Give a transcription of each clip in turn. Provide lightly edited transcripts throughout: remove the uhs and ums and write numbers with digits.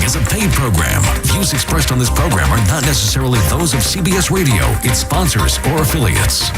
is a paid program. Views expressed on this program are not necessarily those of CBS Radio, its sponsors, or affiliates.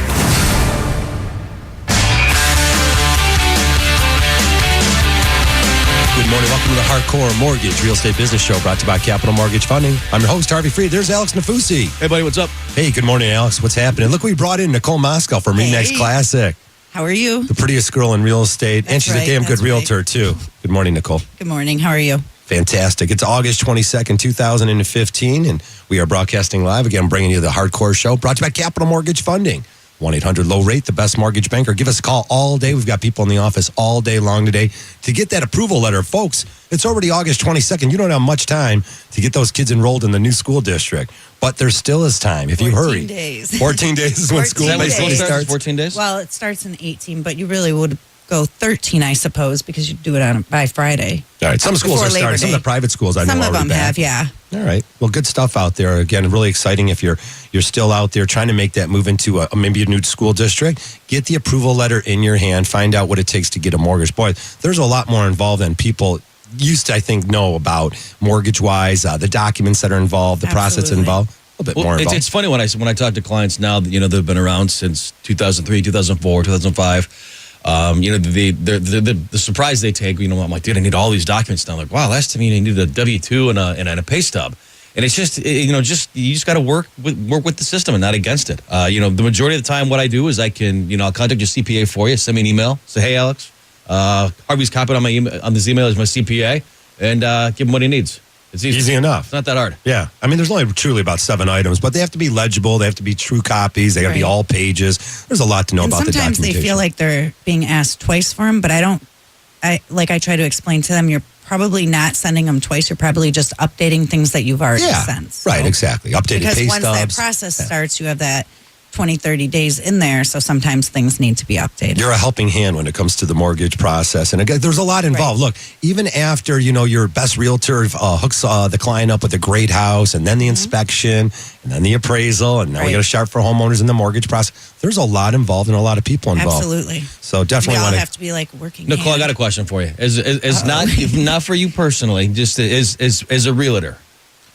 Good morning. Welcome to the Hardcore Mortgage Real Estate Business Show, brought to you by Capital Mortgage Funding. I'm your host, Harvey Freed. There's Alex Nafusi. Hey, buddy, what's up? Hey, good morning, Alex. What's happening? Look, we brought in Nicole Moscow from RE/MAX Classic. How are you? The prettiest girl in real estate. And she's a damn good realtor, too. Good morning, Nicole. Good morning. How are you? Fantastic. It's August 22nd, 2015, and we are broadcasting live. Again, bringing you the Hardcore Show, brought to you by Capital Mortgage Funding. 1-800-LOW-RATE, the best mortgage banker. Give us a call all day. We've got people in the office all day long today to get that approval letter. Folks, it's already August 22nd. You don't have much time to get those kids enrolled in the new school district, but there still is time if you hurry. 14 days. 14 days is when school basically starts. 14 days? Well, it starts in 18, but you really would go 13, I suppose, because you do it by Friday. All right. Some schools are starting. Some of the private schools I know Some are of them have, yeah. All right. Well, good stuff out there. Again, really exciting if you're still out there trying to make that move into maybe a new school district. Get the approval letter in your hand. Find out what it takes to get a mortgage. Boy, there's a lot more involved than people used to, I think, know about mortgage-wise, the documents that are involved, the process involved. A little bit more involved. It's funny when I talk to clients now that, they've been around since 2003, 2004, 2005. The surprise they take, I'm like, dude, I need all these documents now. I'm like, wow, last time you needed a W-2 and a pay stub. And it's just, you just got to work with the system and not against it. The majority of the time what I do is I'll contact your CPA for you, send me an email, say, hey, Alex, Harvey's copied on this email is my CPA, and give him what he needs. It's easy enough. It's not that hard. Yeah. I mean, there's only truly about 7 items, but they have to be legible. They have to be true copies. They got to be all pages. There's a lot to know about the documentation. Sometimes they feel like they're being asked twice for them, but I try to explain to them, you're probably not sending them twice. You're probably just updating things that you've already sent. So. Right, exactly. Updated because pay once stubs. that process starts, you have that 20, 30 days in there, so sometimes things need to be updated. You're a helping hand when it comes to the mortgage process. And again, there's a lot involved. Right. Look, even after, your best realtor hooks the client up with a great house, and then the inspection, and then the appraisal, and now we got to start for homeowners in the mortgage process. There's a lot involved and a lot of people involved. Absolutely. So definitely we all have to be like working Nicole, I got a question for you. As not for you personally, just as a realtor,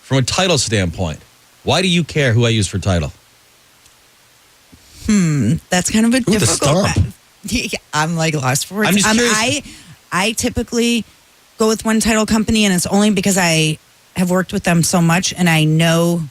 from a title standpoint, why do you care who I use for title? That's kind of a difficult one. I'm like lost for words. I'm just curious. I typically go with one title company, and it's only because I have worked with them so much, and I know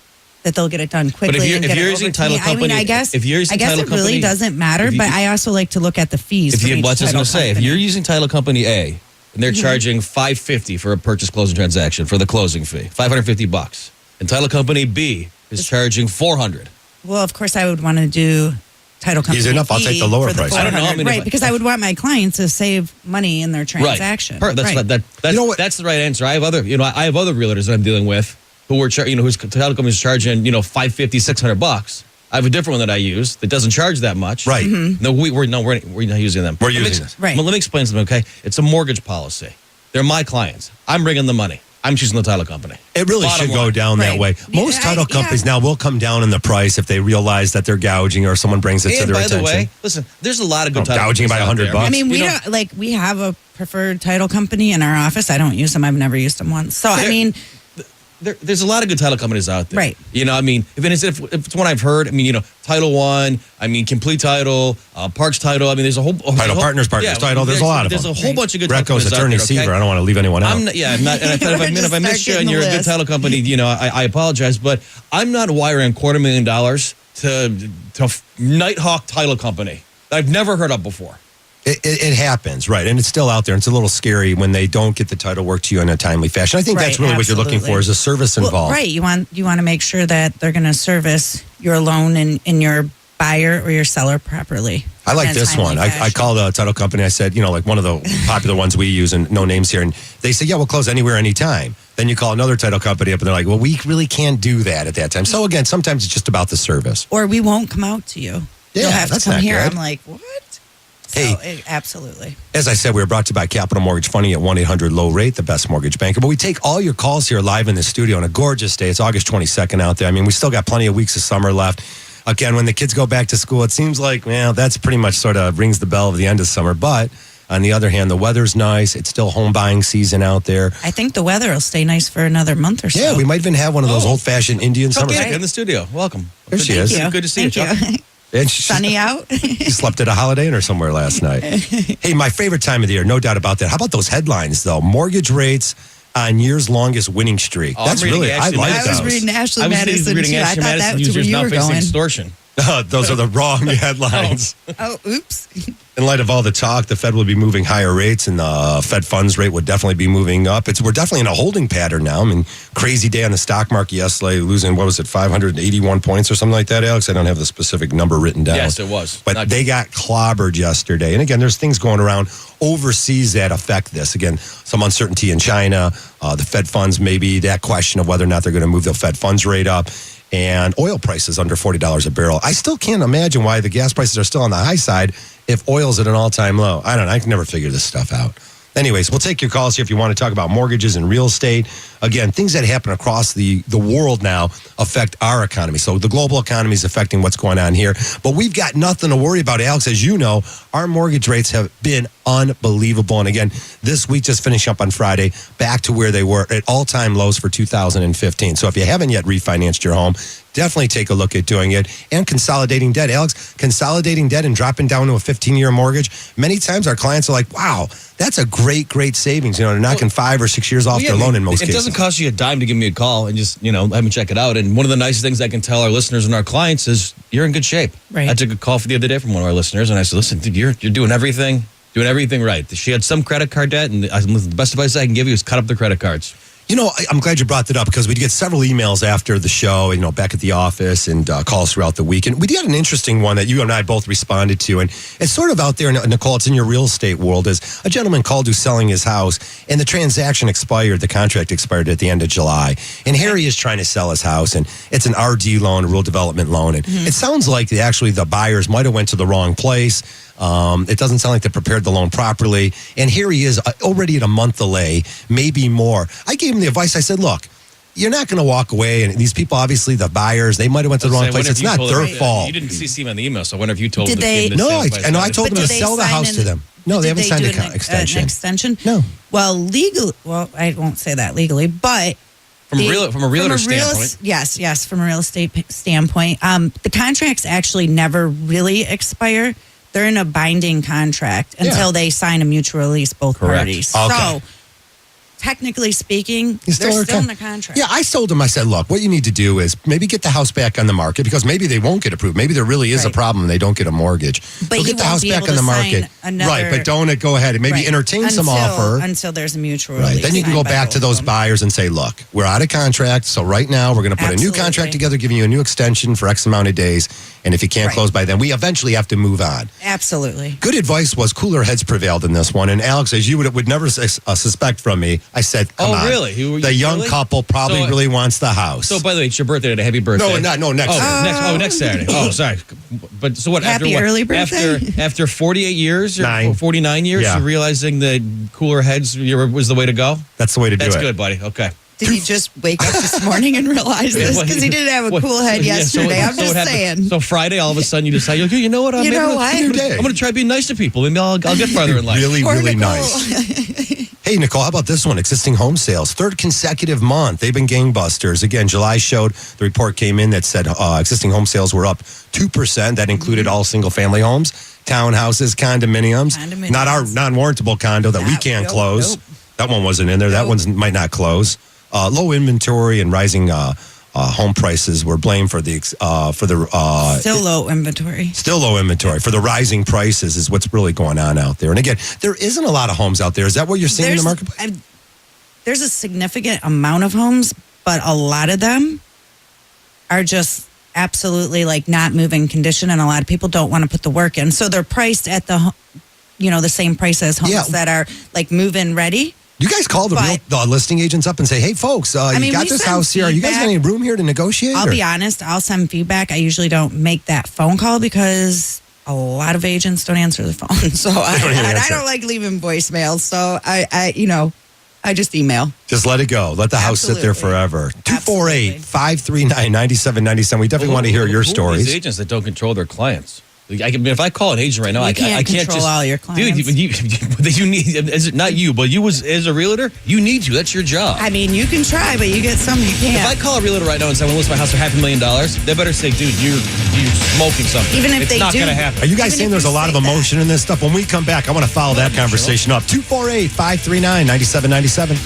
that they'll get it done quickly. But if you're using title company, I guess it really doesn't matter. But I also like to look at the fees. If you're using title company A, and they're charging $550 for a purchase closing transaction for the closing fee, $550, and title company B is charging $400. Well, of course, I would want to do title company. Easy enough. I'll take the lower price. I don't know. Right, because I would want my clients to save money in their transaction. Right. That's the right answer. I have other realtors that I'm dealing with who are whose title company is charging $550, $600. I have a different one that I use that doesn't charge that much. Right. Mm-hmm. No, we're not using them. We're using this. Right. Well, let me explain something. Okay, it's a mortgage policy. They're my clients. I'm bringing the money. I'm choosing the title company. It really should go down that way. Most title companies now will come down in the price if they realize that they're gouging or someone brings it to their attention. And by the way, listen, there's a lot of good title gouging companies by $100. I mean, we have a preferred title company in our office. I don't use them. I've never used them once. So, there's a lot of good title companies out there. Right. If it's one I've heard, Title One, Complete Title, Parks Title. There's a whole Title Partners Title. There's a lot of them. There's a whole bunch of good Recko's attorney Seaver. I don't want to leave anyone out. I'm not. If I missed you and you're a good title company, I apologize, but I'm not wiring $250,000 to Nighthawk Title Company that I've never heard of before. It happens, right? And it's still out there. It's a little scary when they don't get the title work to you in a timely fashion. I think that's really what you're looking for is a service involved. Right. You want to make sure that they're going to service your loan and your buyer or your seller properly. I like this one. I called a title company. I said, like one of the popular ones we use, and no names here. And they said, yeah, we'll close anywhere, anytime. Then you call another title company up, and they're like, well, we really can't do that at that time. So again, sometimes it's just about the service. Or we won't come out to you. Yeah, you'll have that's to come not here. good. I'm like, what? Hey, absolutely. As I said, we are brought to you by Capital Mortgage Funding at 1-800-LOW-RATE, the best mortgage banker. But we take all your calls here live in the studio on a gorgeous day. It's August 22nd out there. We still got plenty of weeks of summer left. Again, when the kids go back to school, it seems like, that's pretty much sort of rings the bell of the end of summer. But On the other hand, the weather's nice. It's still home buying season out there. I think the weather will stay nice for another month or so. Yeah, we might even have one of those old-fashioned Indian Chuck summers. Yannick in the studio. Welcome. There she Good- is. Thank you. Good to see you, Thank Chuck. you. And she- Sunny out. She slept at a Holiday Inn or somewhere last night. Hey, my favorite time of the year, no doubt about that. How about those headlines, though? Mortgage rates on year's longest winning streak. Oh, That's I'm reading really, I Ashley like Madison. I was those. reading Ashley I was Madison reading too. I Ashley thought Madison that's where users you now were facing going. extortion. Those are the wrong headlines. Oh, oops. In light of all the talk, the Fed will be moving higher rates, and the Fed funds rate would definitely be moving up. We're definitely in a holding pattern now. I mean, crazy day on the stock market yesterday, losing, 581 points or something like that, Alex? I don't have the specific number written down. Yes, it was. But Not they got clobbered yesterday. And again, there's things going around overseas that affect this. Again, some uncertainty in China, the Fed funds, maybe that question of whether or not they're going to move the Fed funds rate up. And oil prices under $40 a barrel. I still can't imagine why the gas prices are still on the high side if oil's at an all-time low. I don't know. I can never figure this stuff out. Anyways, we'll take your calls here if you want to talk about mortgages and real estate. Again, things that happen across the world now affect our economy. So the global economy is affecting what's going on here. But we've got nothing to worry about, Alex. As you know, our mortgage rates have been unbelievable. And again, this week just finished up on Friday, back to where they were at all-time lows for 2015. So if you haven't yet refinanced your home, definitely take a look at doing it. And consolidating debt. Alex, consolidating debt and dropping down to a 15-year mortgage. Many times our clients are like, wow, that's a great savings. They're knocking 5 or 6 years off their loan in most it cases. doesn't cost you a dime to give me a call and just, have me check it out. And one of the nicest things I can tell our listeners and our clients is you're in good shape. Right. I took a call for the other day from one of our listeners, and I said, listen, dude, you're doing everything right. She had some credit card debt, and the best advice I can give you is cut up the credit cards. I'm glad you brought that up because we get several emails after the show, back at the office and calls throughout the week. And we got an interesting one that you and I both responded to. And it's sort of out there, Nicole, it's in your real estate world. Is a gentleman called who's selling his house and the transaction expired, the contract expired at the end of July. And here he is trying to sell his house and it's an RD loan, a rural development loan. And it sounds like the buyers might have went to the wrong place. It doesn't sound like they prepared the loan properly. And here he is already at a month delay, maybe more. I gave him the advice. I said, look, you're not going to walk away. And these people, obviously, the buyers, they might have went to the wrong place. It's not their fault. You didn't CC me on the email, so I wonder if you told Did them. they- I told them to sell the house to them. No, they haven't signed an extension. An extension? No. Well, I won't say that legally, but From a realtor standpoint. Yes, from a real estate standpoint. The contracts actually never really expire. They're in a binding contract until they sign a mutual release, both Correct. parties. Okay. So, technically speaking, You they're are still in the contract. Yeah, I told him, I said, look, what you need to do is maybe get the house back on the market because maybe they won't get approved. Maybe there really is a Right. problem and they don't get a mortgage. But so you get the won't house be back able on the to market. sign another- Right, but don't go ahead and maybe Right. entertain some Until- offer. until there's a mutual Right. release. Then you can go signed by back to both of those them. buyers and say, look, we're out of contract. So right now we're going to put a new Absolutely. contract together, giving you a new extension for X amount of days. And if you can't Right. close by then, we eventually have to move on. Absolutely. Good advice was cooler heads prevailed in this one. And Alex, as you would never suspect from me, I said, come on. Really? The young really? couple probably So, really wants the house. So, by the way, it's your birthday today. Happy birthday. Next Saturday. Next Saturday. Oh, sorry. But so what? Happy after early birthday. After 48 years or 9. 49 years, Yeah. you're realizing that cooler heads was the way to go? That's the way to do That's it. good, buddy. Okay. Did he just wake up this morning and realize this? Well, Because he didn't have a cool head yeah, so yesterday. what- I'm so just what happened- saying. So Friday, all of a sudden, you decide, you know what? You know what? I'm going to try being nice to people. Maybe I'll get farther in life. Really, Poor really Nicole. nice. Hey, Nicole, how about this one? Existing home sales, third consecutive month. They've been gangbusters. Again, July showed, the report came in that said existing home sales were up 2%. That included all single-family homes, townhouses, condominiums. Not our non-warrantable condo that we can't close. Nope. That one wasn't in there. That one might not close. Low inventory and rising home prices were blamed for the Still low inventory. still low inventory for the rising prices is what's really going on out there. And again, there isn't a lot of homes out there. Is that what you're seeing in the marketplace? There's a significant amount of homes, but a lot of them are just absolutely like not moving condition, and a lot of people don't want to put the work in. So they're priced at the same price as homes Yeah. that are like move-in ready. You guys call the listing agents up and say, hey, folks, you mean, got we this send house here. Are you guys got any room here to negotiate? I'll or- be honest, I'll send feedback. I usually don't make that phone call because a lot of agents don't answer the phone. So don't even I answer. don't like leaving voicemails. So I just email. Just let it go. Let the house sit there Absolutely. forever. 248-539-9797. We definitely want to hear your Who are stories. these agents that don't control their clients? If I call an agent right now, I can't control just all your clients. Dude, you need, not you, but you as a realtor, you need to. That's your job. I mean, you can try, but you get some you can't. If I call a realtor right now and say I want to list my house for $500,000, they better say, dude, you're smoking something. Even if it's they not do. going to happen. Are you guys Even saying if there's a you lot of say that. emotion in this stuff? When we come back, I want to follow that conversation up. 248-539-9797.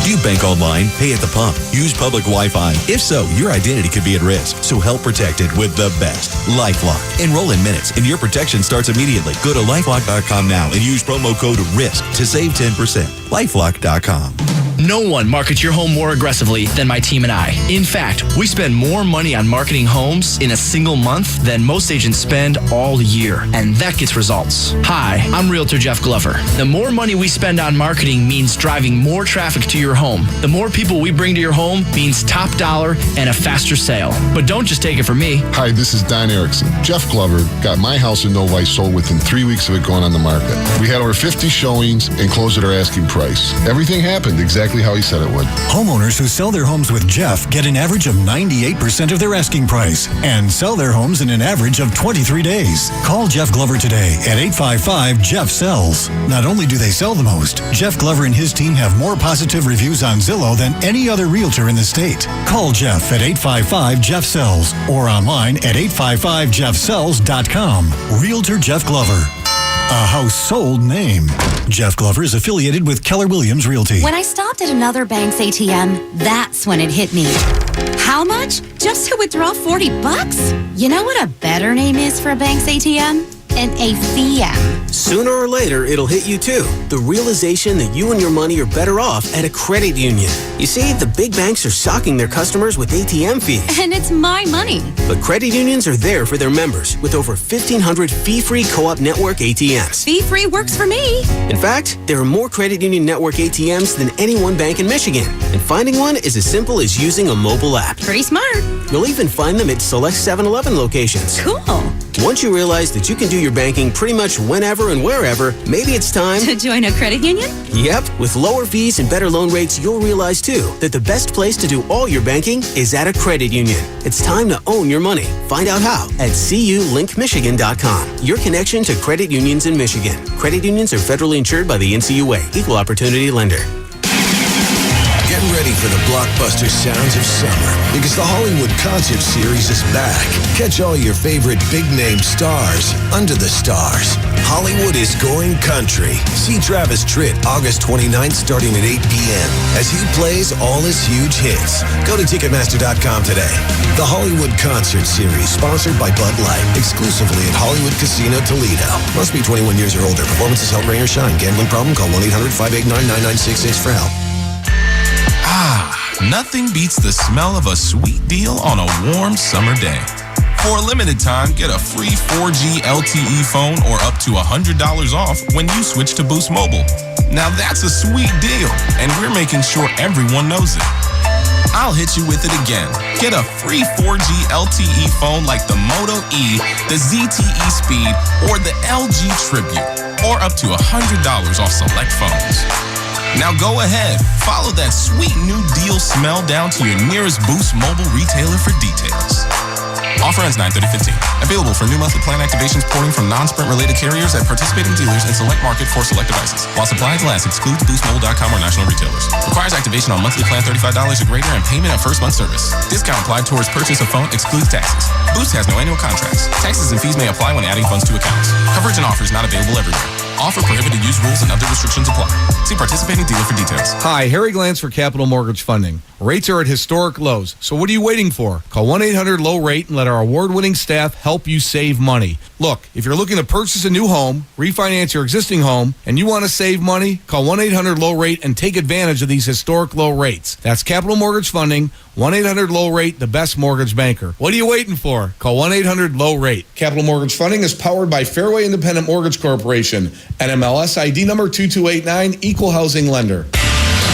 Do you bank online, pay at the pump, use public Wi-Fi? If so, your identity could be at risk. So help protect it with the best, LifeLock. Enroll in minutes and your protection starts immediately. Go to LifeLock.com now and use promo code RISK to save 10%. LifeLock.com. No one markets your home more aggressively than my team and I. In fact, we spend more money on marketing homes in a single month than most agents spend all year, and that gets results. Hi, I'm Realtor Jeff Glover. The more money we spend on marketing means driving more traffic to your home. The more people we bring to your home means top dollar and a faster sale. But don't just take it from me. Hi, this is Don Erickson. Jeff Glover got my house in Novi sold within 3 weeks of it going on the market. We had over 50 showings and closed at our asking price. Everything happened exactly how he said it would. Homeowners who sell their homes with Jeff get an average of 98% of their asking price and sell their homes in an average of 23 days. Call Jeff Glover today at 855-JEFF-SELLS. Not only do they sell the most, Jeff Glover and his team have more positive reviews on Zillow than any other realtor in the state. Call Jeff at 855-JEFF-SELLS or online at 855jeffsells.com. Realtor Jeff Glover. A household name. Jeff Glover is affiliated with Keller Williams Realty. When I stopped at another bank's ATM, that's when it hit me. How much? Just to withdraw $40? You know what a better name is for a bank's ATM? An ACM. Sooner or later, it'll hit you too. The realization that you and your money are better off at a credit union. You see, the big banks are socking their customers with ATM fees. And it's my money. But credit unions are there for their members with over 1,500 fee-free co-op network ATMs. Fee-free works for me. In fact, there are more credit union network ATMs than any one bank in Michigan. And finding one is as simple as using a mobile app. Pretty smart. You'll even find them at select 7-Eleven locations. Cool. Once you realize that you can do your banking pretty much whenever and wherever, maybe it's time To join a credit union? Yep, with lower fees and better loan rates, you'll realize too that the best place to do all your banking is at a credit union. It's time to own your money. Find out how at culinkmichigan.com. Your connection to credit unions in Michigan. Credit unions are federally insured by the NCUA, Equal Opportunity Lender. Get ready for the blockbuster sounds of summer because the Hollywood Concert Series is back. Catch all your favorite big-name stars under the stars. Hollywood is going country. See Travis Tritt August 29th starting at 8 p.m. as he plays all his huge hits. Go to Ticketmaster.com today. The Hollywood Concert Series, sponsored by Bud Light, exclusively at Hollywood Casino Toledo. Must be 21 years or older. Performances held, rain or shine. Gambling problem? Call 1-800-589-9966 for help. Nothing beats the smell of a sweet deal on a warm summer day. For a limited time, get a free 4G LTE phone or up to $100 off when you switch to Boost Mobile. Now that's a sweet deal, and we're making sure everyone knows it. I'll hit you with it again. Get a free 4G LTE phone like the Moto E, the ZTE Speed, or the LG Tribute, or up to $100 off select phones. Now go ahead, follow that sweet new deal smell down to your nearest Boost Mobile retailer for details. Offer ends 9/30/15. Available for new monthly plan activations porting from non-Sprint related carriers at participating dealers in select market for select devices. While supplies last, excludes BoostMobile.com or national retailers. Requires activation on monthly plan $35 or greater and payment of first month service. Discount applied towards purchase of phone, excludes taxes. Boost has no annual contracts. Taxes and fees may apply when adding funds to accounts. Coverage and offers not available everywhere. Offer prohibited use rules and other restrictions apply. See participating dealer for details. Hi, Harry Glantz for Capital Mortgage Funding. Rates are at historic lows, so what are you waiting for? Call 1-800-LOW-RATE and let our award-winning staff help you save money. Look, if you're looking to purchase a new home, refinance your existing home, and you want to save money, call 1-800-LOW-RATE and take advantage of these historic low rates. That's Capital Mortgage Funding, 1-800-LOW-RATE, the best mortgage banker. What are you waiting for? Call 1-800-LOW-RATE. Capital Mortgage Funding is powered by Fairway Independent Mortgage Corporation, NMLS ID number 2289, Equal Housing Lender.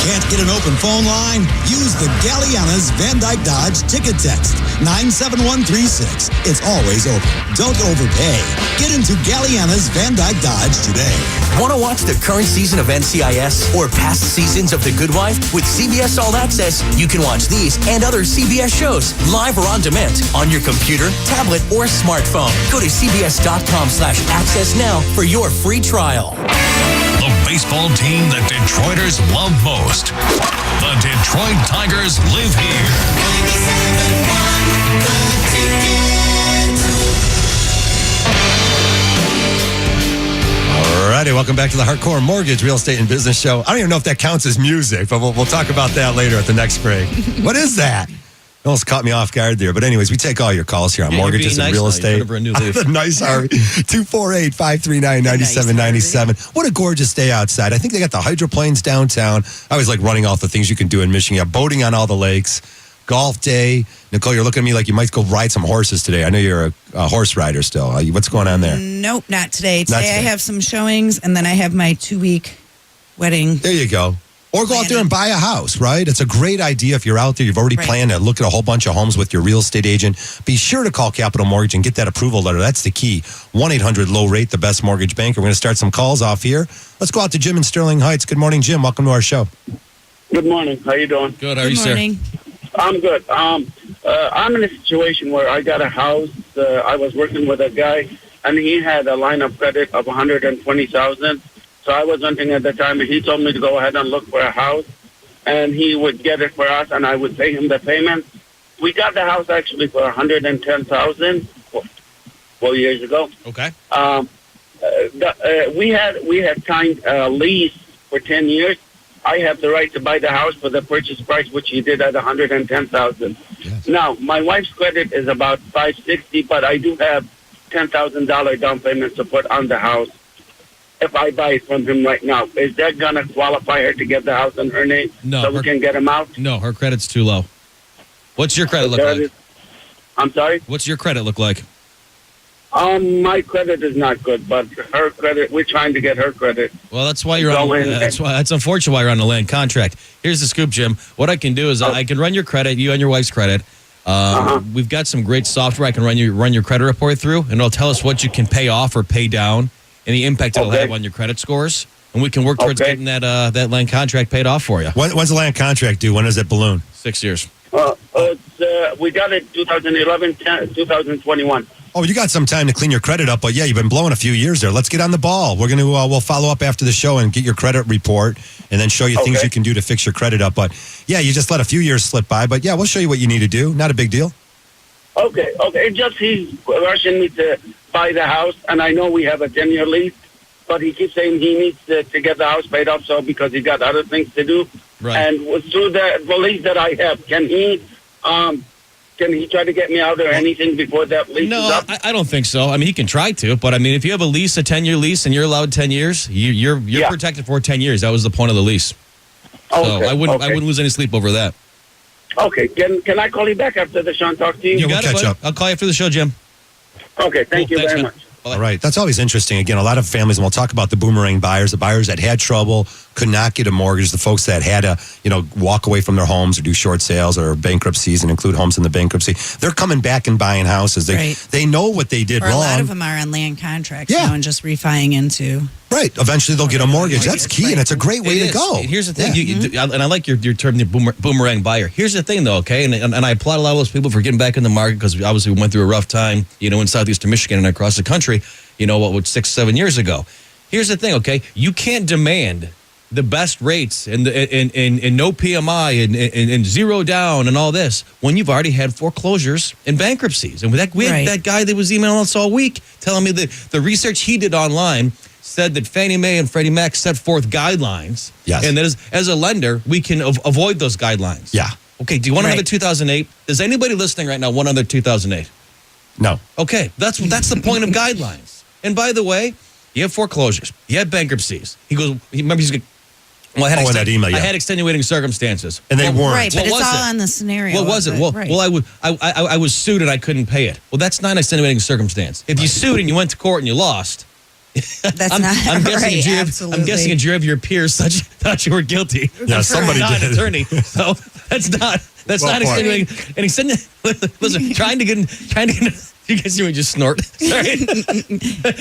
Can't get an open phone line? Use the Galliana's Van Dyke Dodge ticket text 97136. It's always open. Don't overpay. Get into Galliana's Van Dyke Dodge today. Want to watch the current season of NCIS or past seasons of The Good Wife? With CBS All Access, you can watch these and other CBS shows live or on demand on your computer, tablet, or smartphone. Go to cbs.com/access now for your free trial. The baseball team that Detroiters love most. The Detroit Tigers live here. 97.1 The Ticket. All righty, welcome back to the Hardcore Mortgage Real Estate and Business Show. I don't even know if that counts as music, but we'll talk about that later at the next break. What is that? Almost caught me off guard there. But anyways, we take all your calls here on mortgages and real estate. Nice, Harvey. 248-539-9797. What a gorgeous day outside. I think they got the hydroplanes downtown. I always like running off the things you can do in Michigan. You have boating on all the lakes. Golf day. Nicole, you're looking at me like you might go ride some horses today. I know you're a horse rider still. What's going on there? Nope, not today. Not Today I today. have some showings, and then I have my 2-week wedding. There you go. Or go out there and buy a house, right? It's a great idea if you're out there. You've already planned to look at a whole bunch of homes with your real estate agent. Be sure to call Capital Mortgage and get that approval letter. That's the key. 1-800-LOW-RATE, the best mortgage banker. We're going to start some calls off here. Let's go out to Jim in Sterling Heights. Good morning, Jim. Welcome to our show. Good morning. How you doing? Good. How are you, sir? I'm good. I'm in a situation where I got a house. I was working with a guy, and he had a line of credit of $120,000. So I was renting at the time, and he told me to go ahead and look for a house, and he would get it for us, and I would pay him the payment. We got the house actually for $110,000 4 years ago. Okay. We had signed a lease for 10 years. I have the right to buy the house for the purchase price, which he did at $110,000. Yes. Now, my wife's credit is about $560, but I do have $10,000 down payment to put on the house. If I buy it from him right now, is that going to qualify her to get the house in her name so we can get him out? No, her credit's too low. What's your credit look like? I'm sorry? What's your credit look like? My credit is not good, but her credit, we're trying to get her credit. Well, that's why you're on. That's unfortunate why you're on the land contract. Here's the scoop, Jim. What I can do is I can run your credit, you and your wife's credit. We've got some great software I can run your credit report through, and it'll tell us what you can pay off or pay down, and the impact it'll have on your credit scores. And we can work towards getting that land contract paid off for you. When's the land contract due? When does it balloon? 6 years. We got it 2011, 2021. Oh, you got some time to clean your credit up, but yeah, you've been blowing a few years there. Let's get on the ball. We're going to we'll follow up after the show and get your credit report and then show you things you can do to fix your credit up. But yeah, you just let a few years slip by, but yeah, we'll show you what you need to do. Not a big deal. Okay. It's just he's rushing me to buy the house, and I know we have a 10-year lease, but he keeps saying he needs to get the house paid off so because he got other things to do. Right. And through the lease that I have, can he try to get me out or anything before that lease is up? I don't think so. I mean, he can try to, but I mean, if you have a lease, a 10-year lease, and you're allowed 10 years, you're protected for 10 years. That was the point of the lease. So I wouldn't lose any sleep over that. Okay. Can I call you back after the show and talk to you? You got it, catch up. I'll call you after the show, Jim. Okay. Thank you very much. All right. That's always interesting. Again, a lot of families, and we'll talk about the boomerang buyers, the buyers that had trouble, could not get a mortgage, the folks that had to, walk away from their homes or do short sales or bankruptcies and include homes in the bankruptcy. They're coming back and buying houses. They know what they did Or wrong. a lot of them are on land contracts now and just refining into. Right. Eventually they'll get a mortgage. That's key, and it's a great way to go. Here's the thing, and I like your term, the boomerang buyer. Here's the thing, though, okay? And I applaud a lot of those people for getting back in the market because obviously we went through a rough time, in southeastern Michigan and across the country, 6-7 years ago. Here's the thing, okay? You can't demand the best rates and no PMI and zero down and all this when you've already had foreclosures and bankruptcies. And we had that guy that was emailing us all week telling me that the research he did online said that Fannie Mae and Freddie Mac set forth guidelines. Yes. And that as a lender, we can avoid those guidelines. Yeah. Okay, do you want another 2008? Does anybody listening right now want another 2008? No. Okay, that's the point of guidelines. And by the way, you have foreclosures, you have bankruptcies. He's like, I had extenuating circumstances. And they weren't. Right, but it's all on the scenario. What was it? I was sued and I couldn't pay it. Well, that's not an extenuating circumstance. If you sued and you went to court and you lost, That's I'm not guessing right. a jury Absolutely. I'm guessing a jury of your peers thought you were guilty. Yeah, somebody not did. an attorney. So that's not Well, extenuating. And listen, trying to get you guys would just snort. Sorry.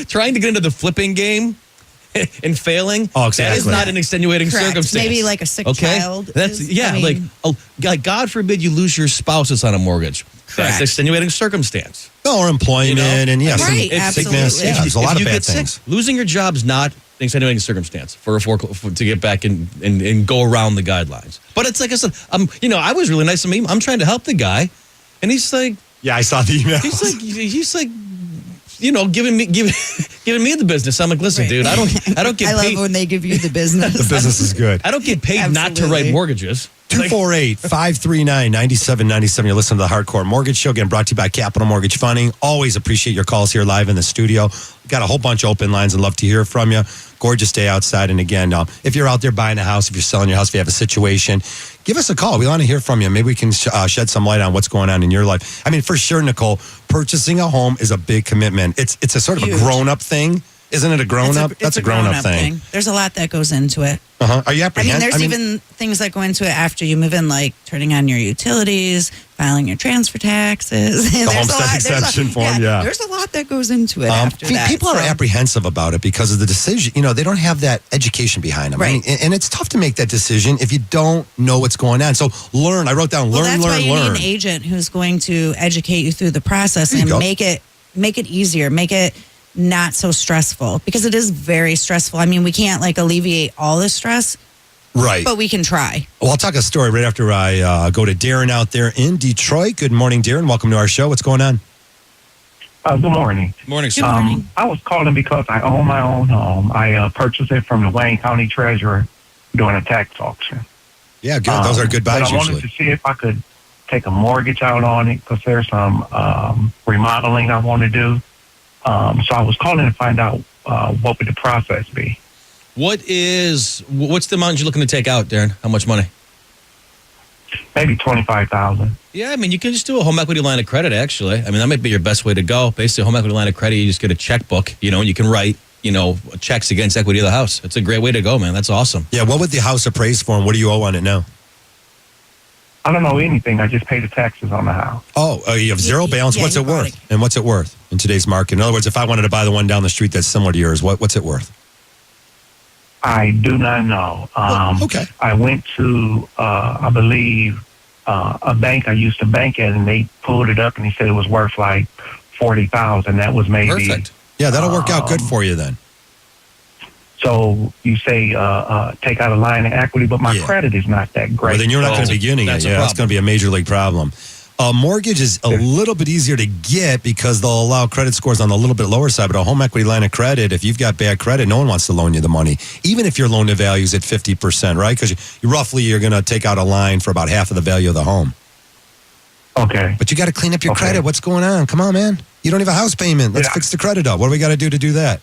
Trying to get into the flipping game and failing. Oh, exactly. That is not an extenuating Correct. circumstance. Maybe like a sick okay? child. That's is- yeah. I mean, like God forbid you lose your spouse that's on a mortgage. That's Correct. extenuating circumstance. or employment, and yes, Right, some sickness. absolutely. Yeah, there's a If lot you of bad get sick, things. losing your job's not an extenuating circumstance for to get back and go around the guidelines. But it's like I said, I was really nice to me. I'm trying to help the guy, and he's like, Yeah, I saw the email. he's like, giving me the business. I'm like, listen, Right. dude, I don't get I paid. love when they give you the business. The business is good. I don't get paid not to Absolutely. write mortgages. 248-539-9797. You're listening to the Hardcore Mortgage Show, again brought to you by Capital Mortgage Funding. Always appreciate your calls here live in the studio. Got a whole bunch of open lines and love to hear from you. Gorgeous day outside. And again, if you're out there buying a house, if you're selling your house, if you have a situation, give us a call. We want to hear from you. Maybe we can shed some light on what's going on in your life. I mean, for sure, Nicole, purchasing a home is a big commitment. It's a sort of Huge. a grown-up thing. Isn't it a grown-up? That's a grown-up thing. There's a lot that goes into it. Uh-huh. Are you I mean, apprehensive? there's even things that go into it after you move in, like turning on your utilities, filing your transfer taxes. The homestead exemption form, yeah. There's a lot that goes into it after that. People are so- apprehensive about it because of the decision. They don't have that education behind them. Right. And it's tough to make that decision if you don't know what's going on. So learn. I wrote down Well, learn, that's why you learn. need an agent who's going to educate you through the process There you and go. make it easier, make it not so stressful, because it is very stressful. I mean, we can't alleviate all the stress, Right. but we can try. Well, I'll talk a story right after I go to Darren out there in Detroit. Good morning, Darren. Welcome to our show. What's going on? Good morning. Morning, sir. Good morning. I was calling because I own my own home. I purchased it from the Wayne County Treasurer during a tax auction. Yeah, good. Those are good buys But I wanted usually. to see if I could take a mortgage out on it because there's some remodeling I want to do. So I was calling to find out what would the process be. What's the amount you're looking to take out, Darren? How much money? Maybe $25,000. Yeah, I mean, you can just do a home equity line of credit, actually. I mean, that might be your best way to go. Basically, a home equity line of credit, you just get a checkbook, and you can write, checks against equity of the house. It's a great way to go, man. That's awesome. Yeah, what would the house appraise for, and what do you owe on it now? I don't know anything. I just pay the taxes on the house. Oh, you have zero balance. yeah, What's you it bought worth? And what's it worth in today's market? In other words, if I wanted to buy the one down the street that's similar to yours, what's it worth? I do not know. Okay. I went to, I believe, a bank I used to bank at, and they pulled it up, and he said it was worth like $40,000. That was maybe Perfect. Yeah, that'll work out good for you then. So you say take out a line of equity, but my credit is not that great. Well, then you're not going to So be getting it. that's a Yeah, that's problem. going to be a major league problem. Mortgage is a little bit easier to get because they'll allow credit scores on the little bit lower side. But a home equity line of credit, if you've got bad credit, no one wants to loan you the money, even if your loan to value is at 50%, right? Because you're going to take out a line for about half of the value of the home. Okay. But you got to clean up your Okay. credit. What's going on? Come on, man. You don't have a house payment. Let's Yeah. fix the credit up. What do we got to do that?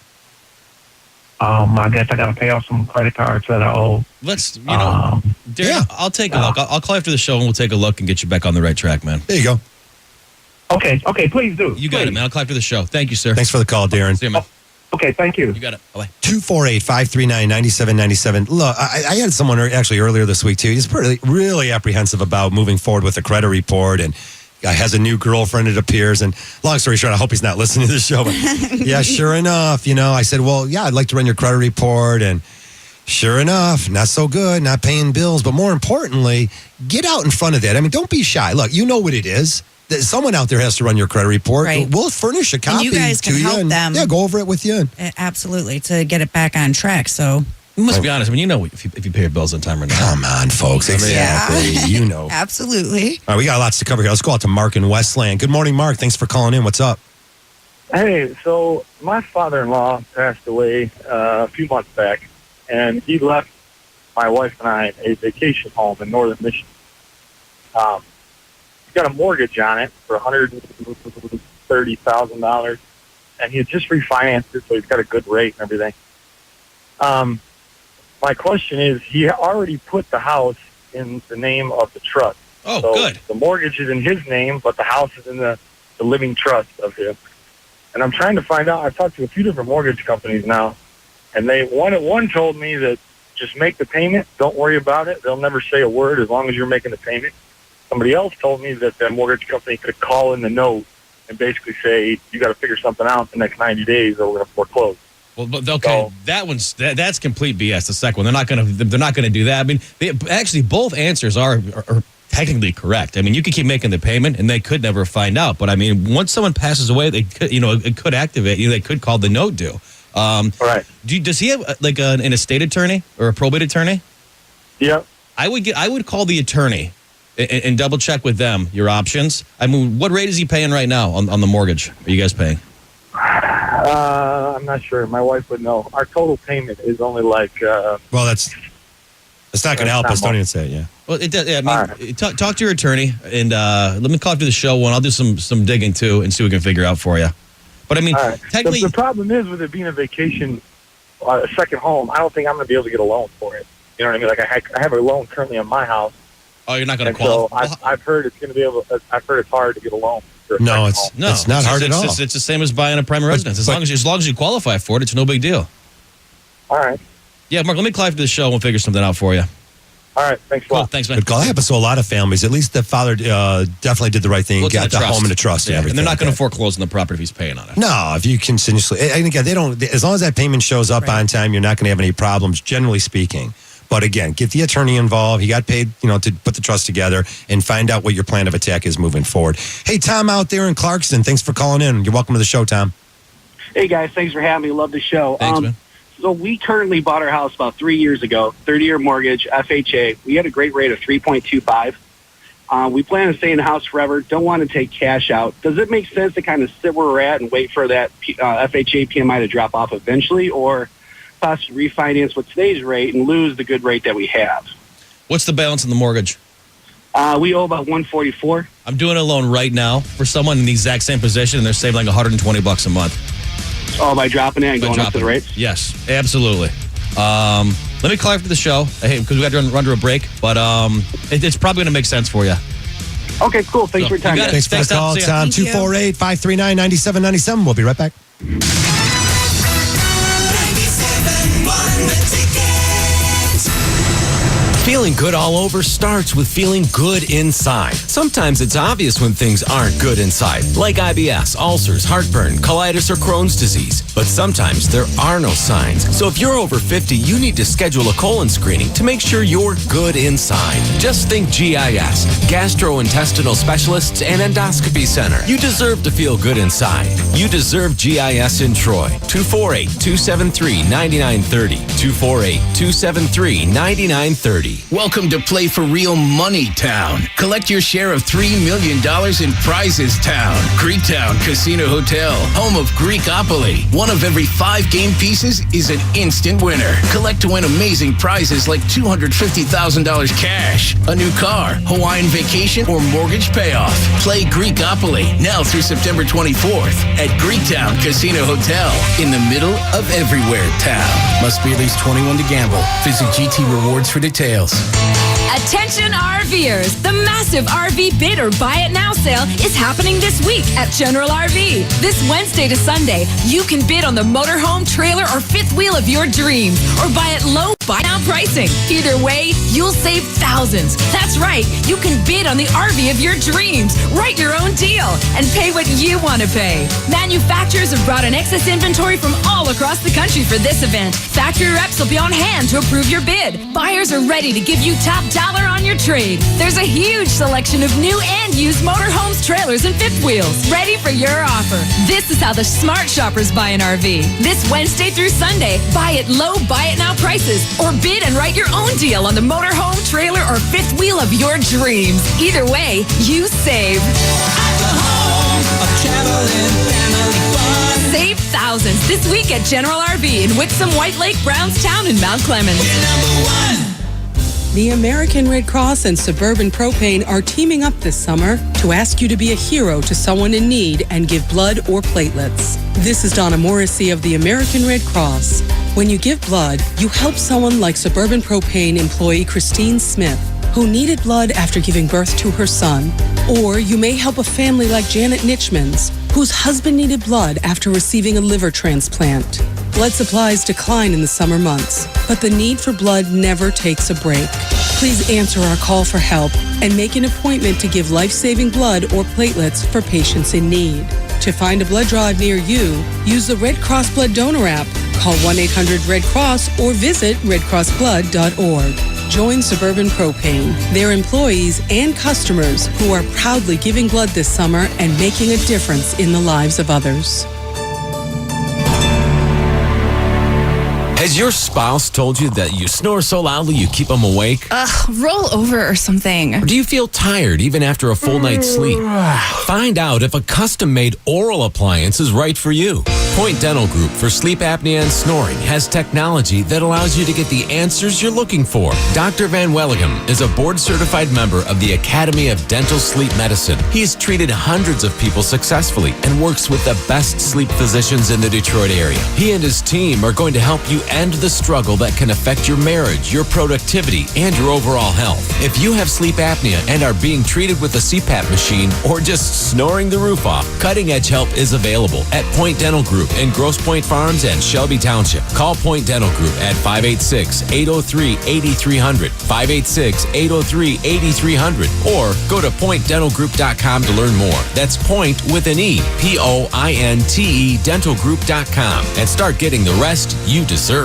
I guess I got to pay off some credit cards that I owe. Let's, Darren, I'll take a look. I'll call you after the show, and we'll take a look and get you back on the right track, man. There you go. Okay, please do. You got it, man. I'll call you after the show. Thank you, sir. Thanks for the call, Darren. See you, man. Okay, thank you. You got it. Bye-bye. 248-539-9797. Look, I had someone actually earlier this week, too. He's really apprehensive about moving forward with the credit report and has a new girlfriend, it appears. And long story short, I hope he's not listening to the show. But yeah, sure enough, I said, well, yeah, I'd like to run your credit report. And sure enough, not so good, not paying bills. But more importantly, get out in front of that. I mean, don't be shy. Look, you know what it is. Someone out there has to run your credit report. Right. We'll furnish a copy And you guys to can you. help and, them. Yeah, go over it with you. Absolutely, to get it back on track. So You must be honest. I mean, if you pay your bills on time or not. Come on, folks. Exactly. You know. absolutely. All right, we got lots to cover here. Let's go out to Mark in Westland. Good morning, Mark. Thanks for calling in. What's up? Hey, so my father-in-law passed away a few months back, and he left my wife and I a vacation home in northern Michigan. He's got a mortgage on it for $130,000, and he had just refinanced it, so he's got a good rate and everything. My question is, he already put the house in the name of the trust. Oh, so good. The mortgage is in his name, but the house is in the living trust of him. And I'm trying to find out. I've talked to a few different mortgage companies now, and one told me that just make the payment, don't worry about it. They'll never say a word as long as you're making the payment. Somebody else told me that the mortgage company could call in the note and basically say, you got to figure something out in the next 90 days or we're going to foreclose. Well, but okay, that's complete BS. The second one, they're not gonna do that. I mean, actually both answers are technically correct. I mean, you could keep making the payment, and they could never find out. But I mean, once someone passes away, they could, it could activate. They could call the note due. Right. Does he have like an estate attorney or a probate attorney? Yep. I would call the attorney and double check with them your options. I mean, what rate is he paying right now on the mortgage? Are you guys paying? I'm not sure. My wife would know. Our total payment is only like. Well, that's not going to help us. Don't even say it. Yeah. Well, it does. Yeah, I mean, talk to your attorney and let me call after the show. I'll do some digging too and see what we can figure out for you. But I mean, technically, the problem is with it being a vacation, a second home. I don't think I'm going to be able to get a loan for it. You know what I mean? Like I have a loan currently on my house. Oh, you're not going to qualify. So I've heard it's going to be able. I've heard it's hard to get a loan. No, it's not hard at all. It's the same as buying a primary residence. As long as you qualify for it, it's no big deal. All right. Yeah, Mark, let me call after the show and we'll figure something out for you. All right, thanks a lot. Thanks, man. Good call. That happens to a lot of families. At least the father definitely did the right thing, got the home in a trust and everything. And they're not going to foreclose on the property if he's paying on it. No, if you continuously, and again, they don't. As long as that payment shows up on time, you're not going to have any problems, generally speaking. But again, get the attorney involved. He got paid, to put the trust together and find out what your plan of attack is moving forward. Hey, Tom out there in Clarkston, thanks for calling in. You're welcome to the show, Tom. Hey, guys, thanks for having me. Love the show. Thanks, man. So we currently bought our house about 3 years ago, 30-year mortgage, FHA. We had a great rate of 3.25. We plan on staying in the house forever. Don't want to take cash out. Does it make sense to kind of sit where we're at and wait for that FHA PMI to drop off eventually, or possibly refinance with today's rate and lose the good rate that we have? What's the balance on the mortgage? We owe about $144. I'm doing a loan right now for someone in the exact same position, and they're saving like $120 a month. Oh, by dropping it and going up to the rates? Yes, absolutely. Let me call after the show because we got to run to a break, but it's probably going to make sense for you. Okay, cool. Thanks for your time. Thanks for the call, Tom. 248-539-9797. We'll be right back. Feeling good all over starts with feeling good inside. Sometimes it's obvious when things aren't good inside, like IBS, ulcers, heartburn, colitis, or Crohn's disease. But sometimes there are no signs. So if you're over 50, you need to schedule a colon screening to make sure you're good inside. Just think GIS, Gastrointestinal Specialists and Endoscopy Center. You deserve to feel good inside. You deserve GIS in Troy. 248-273-9930. 248-273-9930. Welcome to Play for Real Money Town. Collect your share of $3 million in prizes town. Greektown Casino Hotel, home of Greekopoly. One of every 5 game pieces is an instant winner. Collect to win amazing prizes like $250,000 cash, a new car, Hawaiian vacation, or mortgage payoff. Play Greekopoly now through September 24th at Greektown Casino Hotel in the middle of everywhere town. Must be at least 21 to gamble. Visit GT Rewards for details. Attention RVers! The massive RV Bid or Buy It Now sale is happening this week at General RV. This Wednesday to Sunday, you can bid on the motorhome, trailer, or fifth wheel of your dreams, or buy at low buy now pricing. Either way, you'll save thousands. That's right, you can bid on the RV of your dreams, write your own deal, and pay what you want to pay. Manufacturers have brought in excess inventory from all across the country for this event. Factory reps will be on hand to approve your bid. Buyers are ready to give you top dollar on your trade. There's a huge selection of new and used motorhomes, trailers, and fifth wheels ready for your offer. This is how the smart shoppers buy an RV. This Wednesday through Sunday, buy it low, buy it now prices, or bid and write your own deal on the motorhome, trailer, or fifth wheel of your dreams. Either way, you save. At the home of traveling family fun. Save thousands this week at General RV in Wixom, White Lake, Brownstown, and Mount Clemens. We're number one. The American Red Cross and Suburban Propane are teaming up this summer to ask you to be a hero to someone in need and give blood or platelets. This is Donna Morrissey of the American Red Cross. When you give blood, you help someone like Suburban Propane employee Christine Smith, who needed blood after giving birth to her son. Or you may help a family like Janet Nitchmans, whose husband needed blood after receiving a liver transplant. Blood supplies decline in the summer months, but the need for blood never takes a break. Please answer our call for help and make an appointment to give life-saving blood or platelets for patients in need. To find a blood drive near you, use the Red Cross Blood Donor app, call 1-800-RED-CROSS, or visit redcrossblood.org. Join Suburban Propane, their employees and customers who are proudly giving blood this summer and making a difference in the lives of others. Has your spouse told you that you snore so loudly you keep them awake? Roll over or something. Or do you feel tired even after a full night's sleep? Find out if a custom-made oral appliance is right for you. Point Dental Group for sleep apnea and snoring has technology that allows you to get the answers you're looking for. Dr. Van Welligem is a board-certified member of the Academy of Dental Sleep Medicine. He has treated hundreds of people successfully and works with the best sleep physicians in the Detroit area. He and his team are going to help you end the struggle that can affect your marriage, your productivity, and your overall health. If you have sleep apnea and are being treated with a CPAP machine or just snoring the roof off, cutting-edge help is available at Point Dental Group in Grosse Pointe Farms and Shelby Township. Call Point Dental Group at 586-803-8300, 586-803-8300, or go to pointdentalgroup.com to learn more. That's Point with an E, P-O-I-N-T-E dentalgroup.com, and start getting the rest you deserve.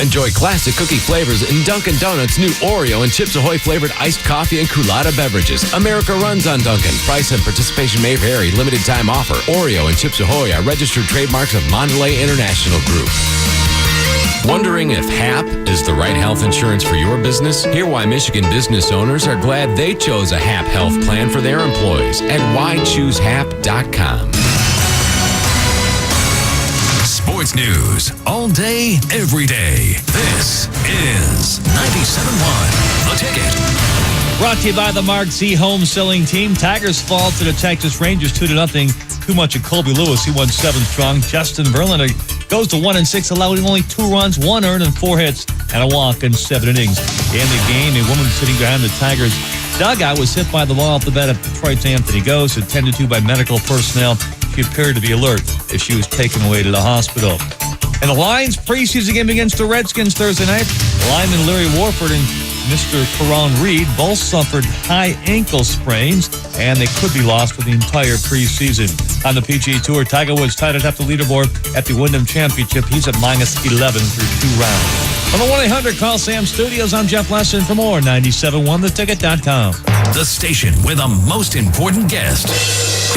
Enjoy classic cookie flavors in Dunkin' Donuts' new Oreo and Chips Ahoy flavored iced coffee and culotta beverages. America runs on Dunkin'. Price and participation may vary. Limited time offer. Oreo and Chips Ahoy are registered trademarks of Mondelez International Group. Wondering if HAP is the right health insurance for your business? Hear why Michigan business owners are glad they chose a HAP health plan for their employees at whychoosehap.com. Sports news all day, every day. This is 97.1 The Ticket. Brought to you by the Mark Z Home Selling Team. Tigers fall to the Texas Rangers 2-0. Too much of Colby Lewis. He won 7 strong. Justin Verlander goes to 1-6, allowing only 2 runs, 1 earned, and 4 hits, and a walk in 7 innings. In the game, a woman sitting behind the Tigers dugout was hit by the ball off the bat of Detroit's Anthony Gose, attended to by medical personnel. She appeared to be alert as she was taken away to the hospital. And the Lions preseason game against the Redskins Thursday night. Lineman Larry Warford and Mr. Karan Reed both suffered high ankle sprains, and they could be lost for the entire preseason. On the PGA Tour, Tiger Woods tied atop the leaderboard at the Wyndham Championship. He's at -11 through 2 rounds. On the 1-800 Call Sam Studios, I'm Jeff Lesson. For more, 971theticket.com. The station where the most important guest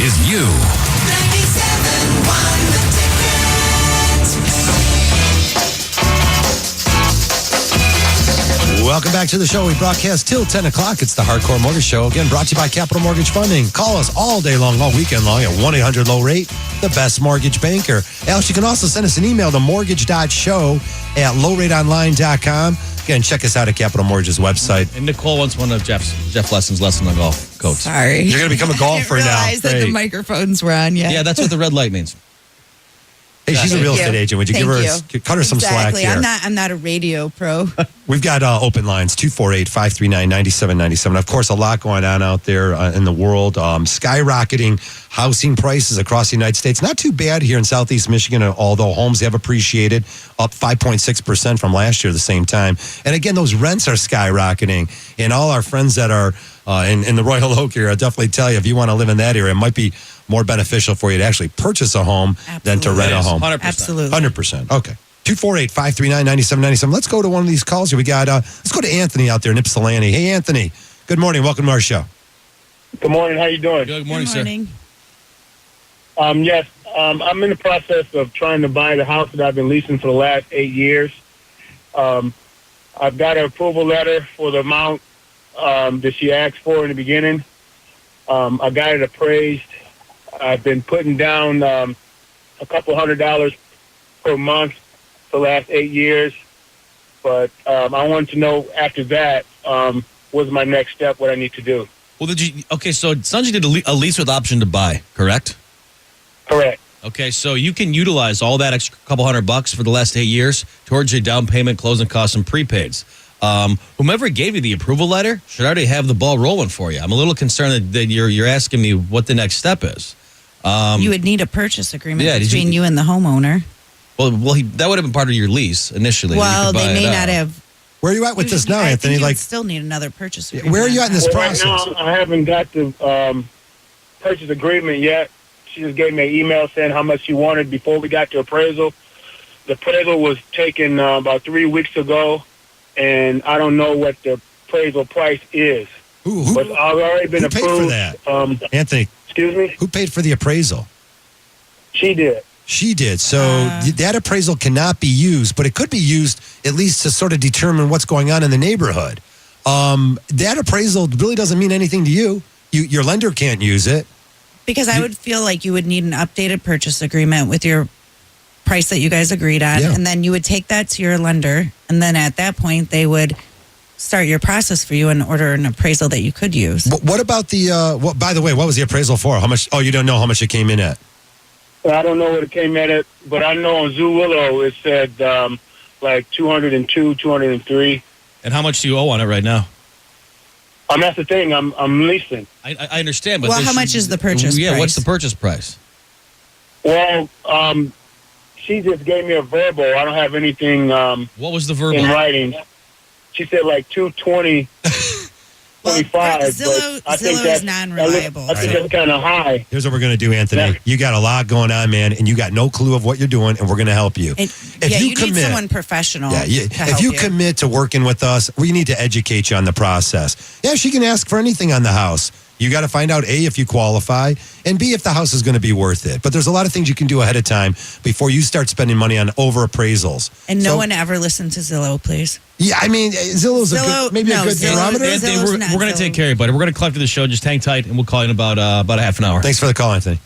is you. 97.1 The Ticket. Welcome back to the show. We broadcast till 10 o'clock. It's the Hardcore Mortgage Show. Again, brought to you by Capital Mortgage Funding. Call us all day long, all weekend long at 1-800-LOW-RATE, the best mortgage banker. Else, you can also send us an email to mortgage.show@lowrateonline.com. Again, check us out at Capital Mortgage's website. And Nicole wants one of Jeff Lesson's lesson on golf coats. Sorry. You're going to become a golfer I didn't now. realize that the Great. microphones were on yet. Yeah, that's what the red light means. Hey, she's a real estate agent. Would you give her cut her some slack Exactly. here? I'm not a radio pro. We've got open lines, 248-539-9797. Of course, a lot going on out there in the world. Skyrocketing housing prices across the United States. Not too bad here in Southeast Michigan, although homes have appreciated, up 5.6% from last year at the same time. And again, those rents are skyrocketing. And all our friends that are in the Royal Oak area, I'll definitely tell you, if you want to live in that area, it might be more beneficial for you to actually purchase a home than to rent a home. 100%. Absolutely. 100%. Okay. 248-539-9797. Let's go to one of these calls here. We got, let's go to Anthony out there in Ypsilanti. Hey, Anthony. Good morning. Welcome to our show. Good morning. How you doing? Good morning, sir. Yes, I'm in the process of trying to buy the house that I've been leasing for the last 8 years. I've got an approval letter for the amount that she asked for in the beginning. I got it appraised. I've been putting down a couple $100 per month for the last 8 years. But I wanted to know after that, what's my next step, what I need to do. Well, so it sounds like you did a lease with option to buy, correct? Correct. Okay, so you can utilize all that extra couple $100 for the last 8 years towards your down payment, closing costs, and prepaids. Whomever gave you the approval letter should already have the ball rolling for you. I'm a little concerned that you're asking me what the next step is. You would need a purchase agreement Yeah, did between you and the homeowner. Well, that would have been part of your lease initially. Well, they may not have. Where are you at with this now, I Anthony? think you Like, would still need another purchase agreement. where are you at in this Well, process? Right now, I haven't got the purchase agreement yet. She just gave me an email saying how much she wanted before we got to appraisal. The appraisal was taken about 3 weeks ago, and I don't know what the appraisal price is. But I've already been who paid approved. for that? Anthony. Excuse me? Who paid for the appraisal? She did. She did. So that appraisal cannot be used, but it could be used at least to sort of determine what's going on in the neighborhood. That appraisal really doesn't mean anything to you. Your lender can't use it. Because I would feel like you would need an updated purchase agreement with your price that you guys agreed on, Yeah. and then you would take that to your lender, and then at that point they would start your process for you and order an appraisal that you could use. What about the? By the way, what was the appraisal for? How much? Oh, you don't know how much it came in at. I don't know what it came in at, but I know on Zoo Willow it said like 202, 203. And how much do you owe on it right now? That's the thing. I'm leasing. I understand, but Well, how much is the purchase Yeah, price? what's the purchase price? Well, she just gave me a verbal. I don't have anything. What was the verbal? In writing? She said like 220, 25. Zillow- but I think Zillow that's is non-reliable. I think that's kind of high. Here's what we're going to do, Anthony. You got a lot going on, man, and you got no clue of what you're doing, and we're going to help you. Yeah, you need someone professional. Yeah, to if help you commit to working with us, we need to educate you on the process. Yeah, she can ask for anything on the house. You got to find out, A, if you qualify, and B, if the house is going to be worth it. But there's a lot of things you can do ahead of time before you start spending money on over appraisals. And no one ever listened to Zillow, please. Yeah, I mean, Zillow's a good, maybe a good barometer. Anthony, we're going to take care of you, buddy. We're going to collect the show. Just hang tight, and we'll call you in about a half an hour. Thanks for the call, Anthony.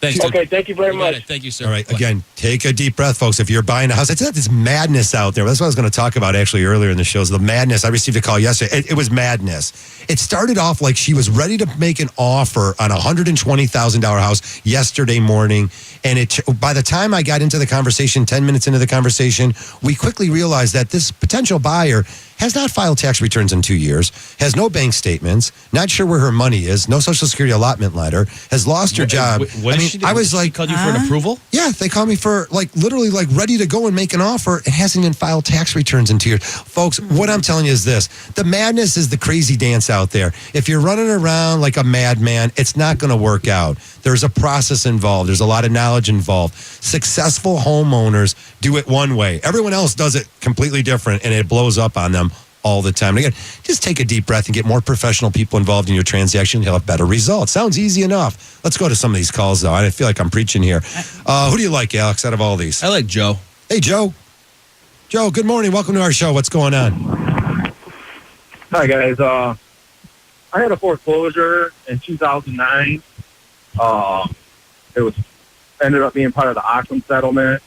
Thanks. Okay, thank you very much. Thank you, sir. All right, again, take a deep breath, folks. If you're buying a house, it's not this madness out there. That's what I was going to talk about actually earlier in the show, is the madness. I received a call yesterday. It was madness. It started off like she was ready to make an offer on a $120,000 house yesterday morning. And by the time I got into the conversation, 10 minutes into the conversation, we quickly realized that this potential buyer has not filed tax returns in 2 years, has no bank statements, not sure where her money is, no Social Security allotment letter, has lost her job. What did she do? I was like, She called you for an approval? Yeah, they called me for literally ready to go and make an offer. It hasn't even filed tax returns in 2 years. Folks, what I'm telling you is this. The madness is the crazy dance out there. If you're running around like a madman, it's not going to work out. There's a process involved. There's a lot of knowledge involved. Successful homeowners do it one way. Everyone else does it completely different, and it blows up on them all the time. And again, just take a deep breath and get more professional people involved in your transaction. You'll have better results. Sounds easy enough. Let's go to some of these calls, though. I feel like I'm preaching here. Who do you like, Alex, out of all these? I like Joe. Hey, Joe. Joe, good morning. Welcome to our show. What's going on? Hi, guys. I had a foreclosure in 2009. It was ended up being part of the Ockham settlement.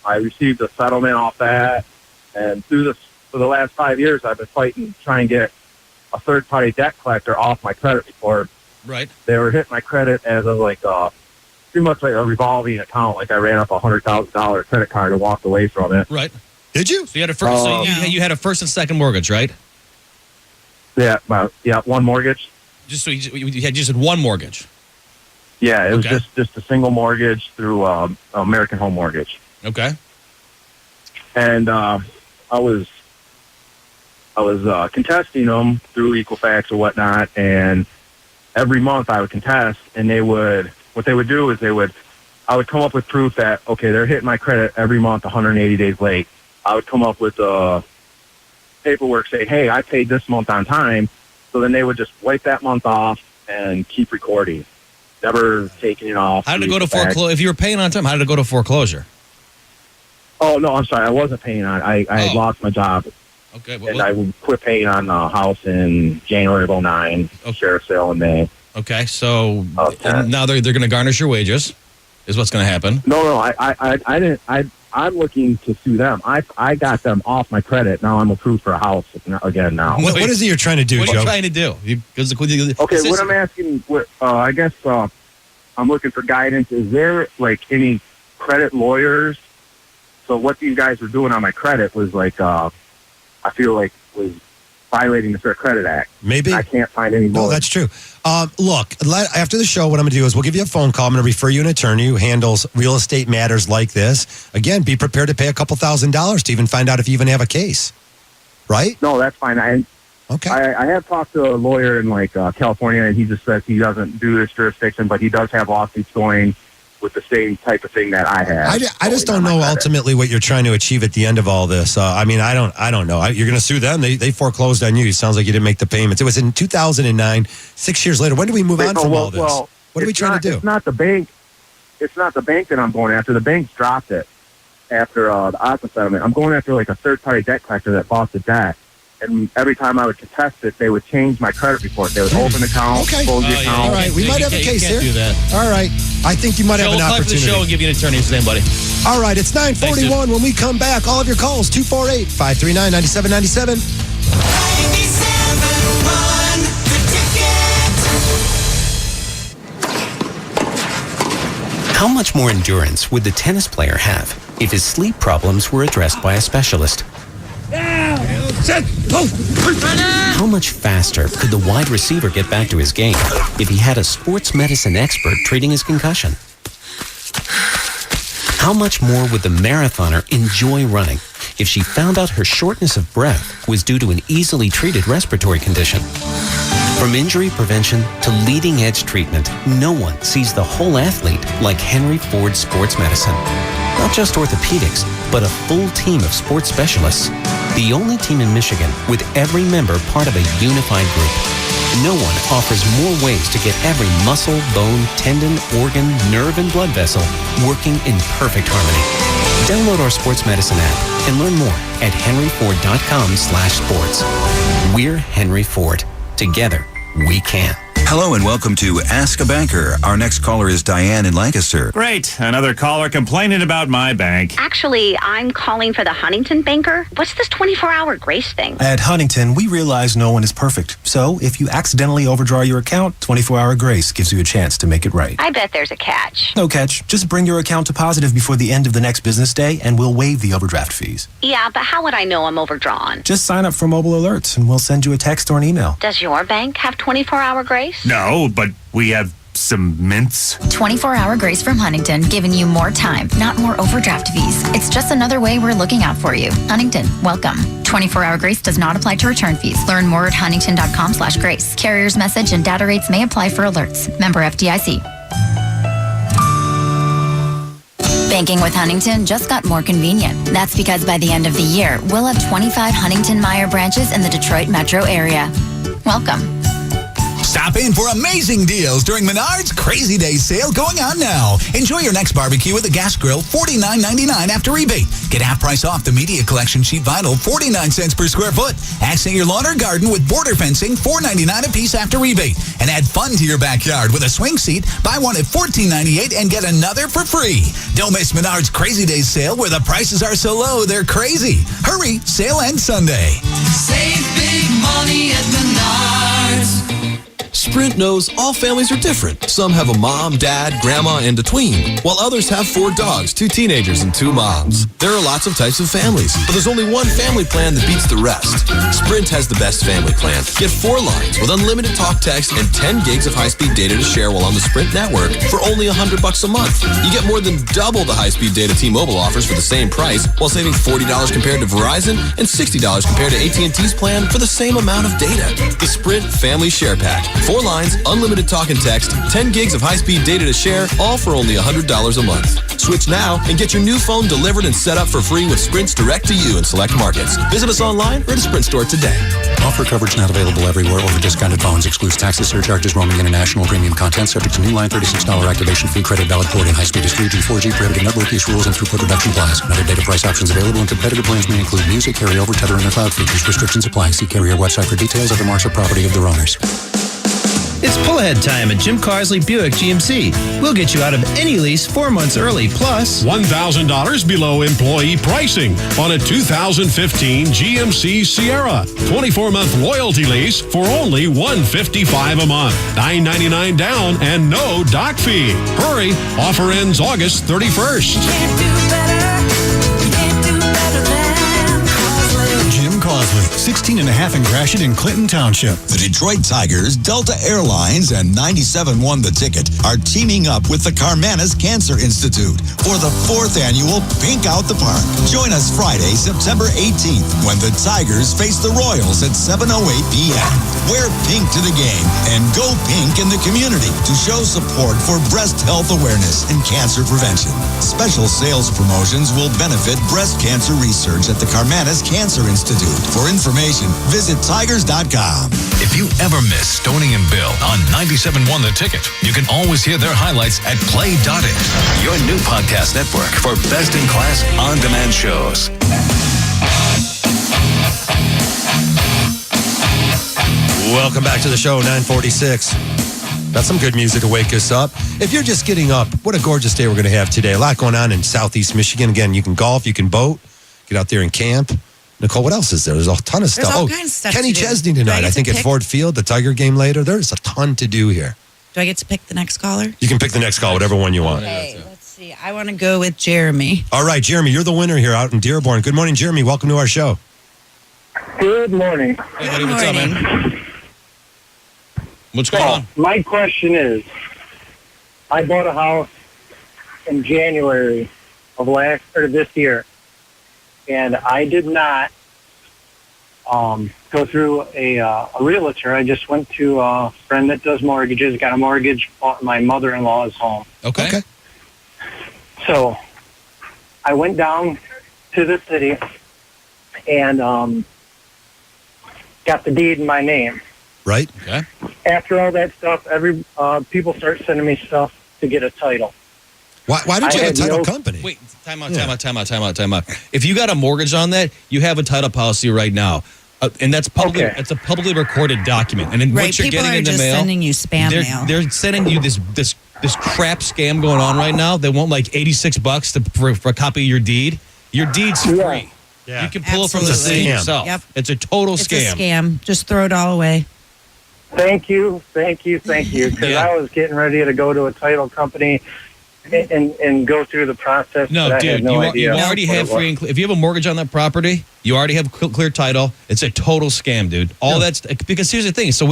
I received a settlement off that, and for the last 5 years, I've been fighting, trying to get a third-party debt collector off my credit report. Right. They were hitting my credit as pretty much like a revolving account. Like I ran up a $100,000 credit card and walked away from it. Right. Did you? So you had a first. So you had a first and second mortgage, right? Yeah, one mortgage. Just so you had just one mortgage. Yeah, it was just a single mortgage through American Home Mortgage. Okay. And I was contesting them through Equifax or whatnot, and every month I would contest, and what they would do is I would come up with proof that, okay, they're hitting my credit every month 180 days late. I would come up with paperwork saying, hey, I paid this month on time. So then they would just wipe that month off and keep recording, never taking it off. How did it go to foreclosure? If you were paying on time, how did it go to foreclosure? Oh, no, I'm sorry. I wasn't paying on. I had lost my job. Okay. And I would quit paying on the house in January of 2009, sheriff's sale in May. Okay, so now they're going to garnish your wages, is what's going to happen. No, I didn't. I'm looking to sue them. I got them off my credit. Now I'm approved for a house again now. What is it you're trying to do, What Joe? are you trying to do? Okay, what I'm asking, I guess I'm looking for guidance. Is there any credit lawyers? So what these guys were doing on my credit was I feel like was violating the Fair Credit Act. Maybe. I can't find any more. No, that's true. Look, after the show, what I'm going to do is we'll give you a phone call. I'm going to refer you an attorney who handles real estate matters like this. Again, be prepared to pay a couple $1,000s to even find out if you even have a case. Right? No, that's fine. I have talked to a lawyer in California, and he just says he doesn't do this jurisdiction, but he does have lawsuits going with the same type of thing that I have. I just don't know ultimately what you're trying to achieve at the end of all this. I don't know. You're going to sue them. They foreclosed on you. It sounds like you didn't make the payments. It was in 2009, 6 years later. When do we move on from all this? What are we trying to do? It's not the bank. It's not the bank that I'm going after. The bank's dropped it after the Osmond settlement. I'm going after a third-party debt collector that bought the debt. And every time I would contest it, they would change my credit report. They would open the account, close the account. All right, we might have a case here. Do that. All right, I think you might have an We'll opportunity. the show and give you an attorney's name, buddy. All right, it's 9:41. When we come back, all of your calls 248-539-9797. How much more endurance would the tennis player have if his sleep problems were addressed by a specialist? How much faster could the wide receiver get back to his game if he had a sports medicine expert treating his concussion? How much more would the marathoner enjoy running if she found out her shortness of breath was due to an easily treated respiratory condition? From injury prevention to leading-edge treatment, no one sees the whole athlete like Henry Ford Sports Medicine. Not just orthopedics, but a full team of sports specialists. The only team in Michigan with every member part of a unified group. No one offers more ways to get every muscle, bone, tendon, organ, nerve, and blood vessel working in perfect harmony. Download our sports medicine app and learn more at henryford.com/sports. We're Henry Ford. Together, we can. Hello and welcome to Ask a Banker. Our next caller is Diane in Lancaster. Great. Another caller complaining about my bank. Actually, I'm calling for the Huntington banker. What's this 24-hour grace thing? At Huntington, we realize no one is perfect. So if you accidentally overdraw your account, 24-hour grace gives you a chance to make it right. I bet there's a catch. No catch. Just bring your account to positive before the end of the next business day and we'll waive the overdraft fees. Yeah, but how would I know I'm overdrawn? Just sign up for mobile alerts and we'll send you a text or an email. Does your bank have 24-hour grace? No, but we have some mints. 24-hour grace from Huntington, giving you more time, not more overdraft fees. It's just another way we're looking out for you. Huntington, welcome. 24-hour grace does not apply to return fees. Learn more at huntington.com/grace. Carrier's message and data rates may apply for alerts. Member FDIC. Banking with Huntington just got more convenient. That's because by the end of the year, we'll have 25 Huntington Meyer branches in the Detroit metro area. Welcome. Stop in for amazing deals during Menards Crazy Days sale going on now. Enjoy your next barbecue with a gas grill, $49.99 after rebate. Get half price off the Media Collection sheet vinyl, 49 cents per square foot. Accent your lawn or garden with border fencing, $4.99 a piece after rebate. And add fun to your backyard with a swing seat. Buy one at $14.98 and get another for free. Don't miss Menards Crazy Days sale where the prices are so low they're crazy. Hurry, sale ends Sunday. Save big money at Menards. Sprint knows all families are different. Some have a mom, dad, grandma, and a tween, while others have 4 dogs, 2 teenagers, and 2 moms. There are lots of types of families, but there's only one family plan that beats the rest. Sprint has the best family plan. Get 4 lines with unlimited talk, text, and 10 gigs of high-speed data to share while on the Sprint network for only $100 a month. You get more than double the high-speed data T-Mobile offers for the same price, while saving $40 compared to Verizon and $60 compared to AT&T's plan for the same amount of data. The Sprint Family Share Pack. 4 lines, unlimited talk and text, 10 gigs of high-speed data to share, all for only $100 a month. Switch now and get your new phone delivered and set up for free with Sprint's direct to you in select markets. Visit us online or at a Sprint store today. Offer coverage not available everywhere over discounted phones. Excludes taxes, surcharges, roaming, international, premium content. Subject to new line $36 activation fee. Credit valid port in high-speed is 3G, 4G. Prohibited network use rules and throughput reduction applies. Other data price options available and competitive plans may include music, carryover, tethering, or cloud features. Restrictions apply. See carrier website for details. Other marks are property of their owners. It's pull-ahead time at Jim Carsley Buick GMC. We'll get you out of any lease 4 months early, plus $1,000 below employee pricing on a 2015 GMC Sierra. 24-month loyalty lease for only $155 a month. $999 down and no doc fee. Hurry, offer ends August 31st. Jim Carsley Crosley, 16 and a half in Gratiot and Clinton Township. The Detroit Tigers, Delta Airlines, and 97 Won the Ticket are teaming up with the Carmanis Cancer Institute for the 4th annual Pink Out the Park. Join us Friday, September 18th, when the Tigers face the Royals at 7:08 p.m. Wear pink to the game and go pink in the community to show support for breast health awareness and cancer prevention. Special sales promotions will benefit breast cancer research at the Carmanis Cancer Institute. For information, visit tigers.com. If you ever miss Stoning and Bill on 97 Won the Ticket, you can always hear their highlights at play.it, your new podcast network for best-in-class on-demand shows. Welcome back to the show, 946. Got some good music to wake us up. If you're just getting up, what a gorgeous day we're going to have today. A lot going on in Southeast Michigan. Again, you can golf, you can boat, get out there and camp. Nicole, what else is there? There's a ton of stuff. There's all kinds of stuff Kenny to do. Chesney Do I tonight. get I think to at pick? Ford Field, the Tiger game later. There's a ton to do here. Do I get to pick the next caller? You can pick the next call, whatever one you want. Okay, let's see. I want to go with Jeremy. All right, Jeremy, you're the winner here out in Dearborn. Good morning, Jeremy. Welcome to our show. Good morning. Hey, buddy, what's up, man? What's going on? My question is, I bought a house in January of this year, and I did not go through a realtor. I just went to a friend that does mortgages, got a mortgage, bought my mother-in-law's home. Okay. So I went down to the city and got the deed in my name. Right. Okay. After all that stuff, people start sending me stuff to get a title. Why don't you have a title company? Wait, time out. If you got a mortgage on that, you have a title policy right now. And that's publicly, it's a publicly recorded document. And then Right, what you're people getting are in the just mail, sending you spam they're, mail. They're sending you this crap scam going on right now. They want like $86 for a copy of your deed. Your deed's free. Yeah. You can pull it from the Absolutely. city Scam. yourself. Yep. It's a total It's scam. a scam. Just throw it all away. Thank you. Because Yeah. I was getting ready to go to a title company and go through the process. No, but I dude, had no idea you already what have it was. free and if you have a mortgage on that property, you already have clear title. It's a total scam, dude. All that's because here's the thing. So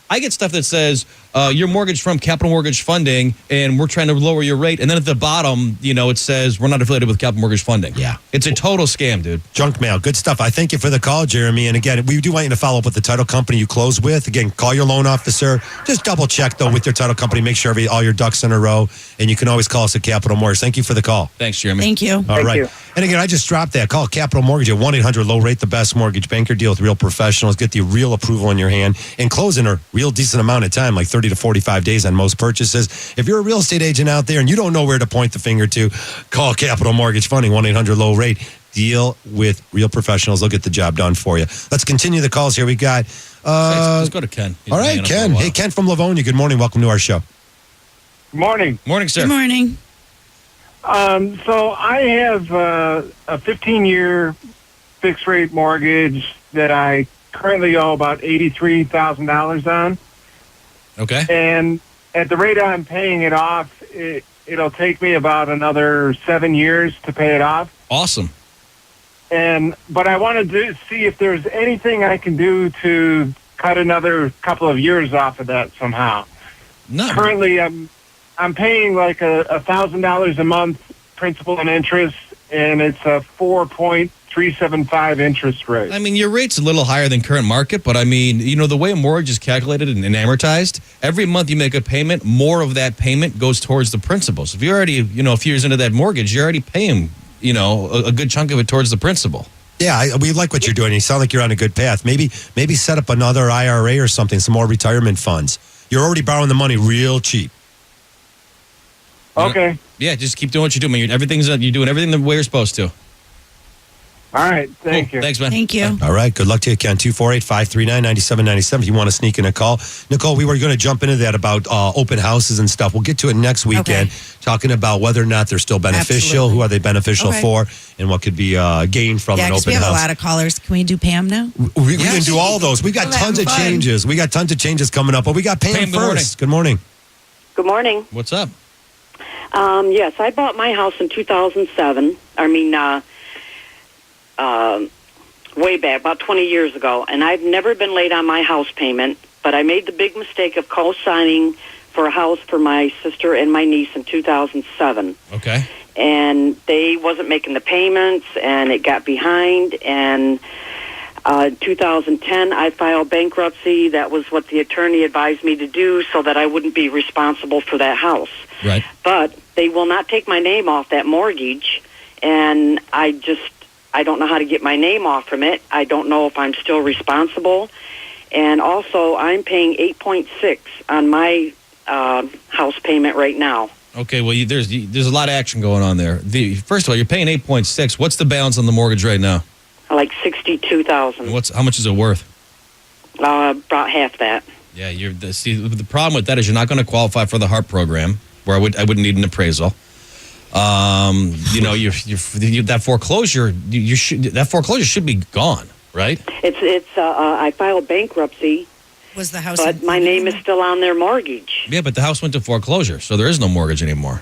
I get stuff that says your mortgage from Capital Mortgage Funding, and we're trying to lower your rate. And then at the bottom, it says we're not affiliated with Capital Mortgage Funding. Yeah. It's a total scam, dude. Junk mail. Good stuff. I thank you for the call, Jeremy. And again, we do want you to follow up with the title company you close with. Again, call your loan officer. Just double check, though, with your title company. Make sure all your ducks in a row. And you can always call us at Capital Mortgage. Thank you for the call. Thanks, Jeremy. Thank you. All right. you. And again, I just dropped that. Call Capital Mortgage at 1-800-LOW RATE, the best mortgage banker. Deal with real professionals. Get the real approval in your hand. And close in a real decent amount of time, like 30 to 45 days on most purchases. If you're a real estate agent out there and you don't know where to point the finger to, call Capital Mortgage Funding, 1-800-LOW RATE. Deal with real professionals. They'll get the job done for you. Let's continue the calls here. We got... Let's go to Ken. He's all been right, hanging up for a Ken. while. Hey, Ken from Livonia. Good morning. Welcome to our show. Morning. Morning, sir. Good morning. So I have a 15-year fixed-rate mortgage that I currently owe about $83,000 on. Okay. And at the rate I'm paying it off, it'll take me about another 7 years to pay it off. Awesome. But I wanted to see if there's anything I can do to cut another couple of years off of that somehow. No. Currently, I'm paying like $1,000 a month principal and interest, and it's a 4.375 interest rate. I mean, your rate's a little higher than current market, but I mean, the way a mortgage is calculated and amortized, every month you make a payment, more of that payment goes towards the principal. So if you're already, a few years into that mortgage, you're already paying, a good chunk of it towards the principal. Yeah, we like what you're doing. You sound like you're on a good path. Maybe set up another IRA or something, some more retirement funds. You're already borrowing the money real cheap. Okay. Yeah, just keep doing what you do, man. You're doing everything the way you're supposed to. All right. Thank you. Thanks, man. Thank you. All right. Good luck to you, Ken. 248-539-9797 if you want to sneak in a call. Nicole, we were going to jump into that about open houses and stuff. We'll get to it next weekend, talking about whether or not they're still beneficial, Absolutely. who are they beneficial for, and what could be gained from Yeah, an because open we have house. a lot of callers. Can we do Pam now? We can do all those. We got We're tons of having fun. changes. We got tons of changes coming up, but we got Pam, Pam, good first. Good morning. Good morning. What's up? Yes, I bought my house in 2007. way back, about 20 years ago, and I've never been late on my house payment, but I made the big mistake of co-signing for a house for my sister and my niece in 2007. Okay. And they wasn't making the payments, and it got behind, and 2010, I filed bankruptcy. That was what the attorney advised me to do so that I wouldn't be responsible for that house. Right. But they will not take my name off that mortgage, and I don't know how to get my name off from it. I don't know if I'm still responsible. And also, I'm paying 8.6 on my house payment right now. Okay, well, there's a lot of action going on there. First of all, you're paying 8.6. What's the balance on the mortgage right now? Like $62,000. How much is it worth? About half that. Yeah, the problem with that is you're not going to qualify for the HARP program, where I wouldn't need an appraisal. That foreclosure that foreclosure should be gone, right? I filed bankruptcy. Was the house? But my name is still on their mortgage. Yeah, but the house went to foreclosure, so there is no mortgage anymore,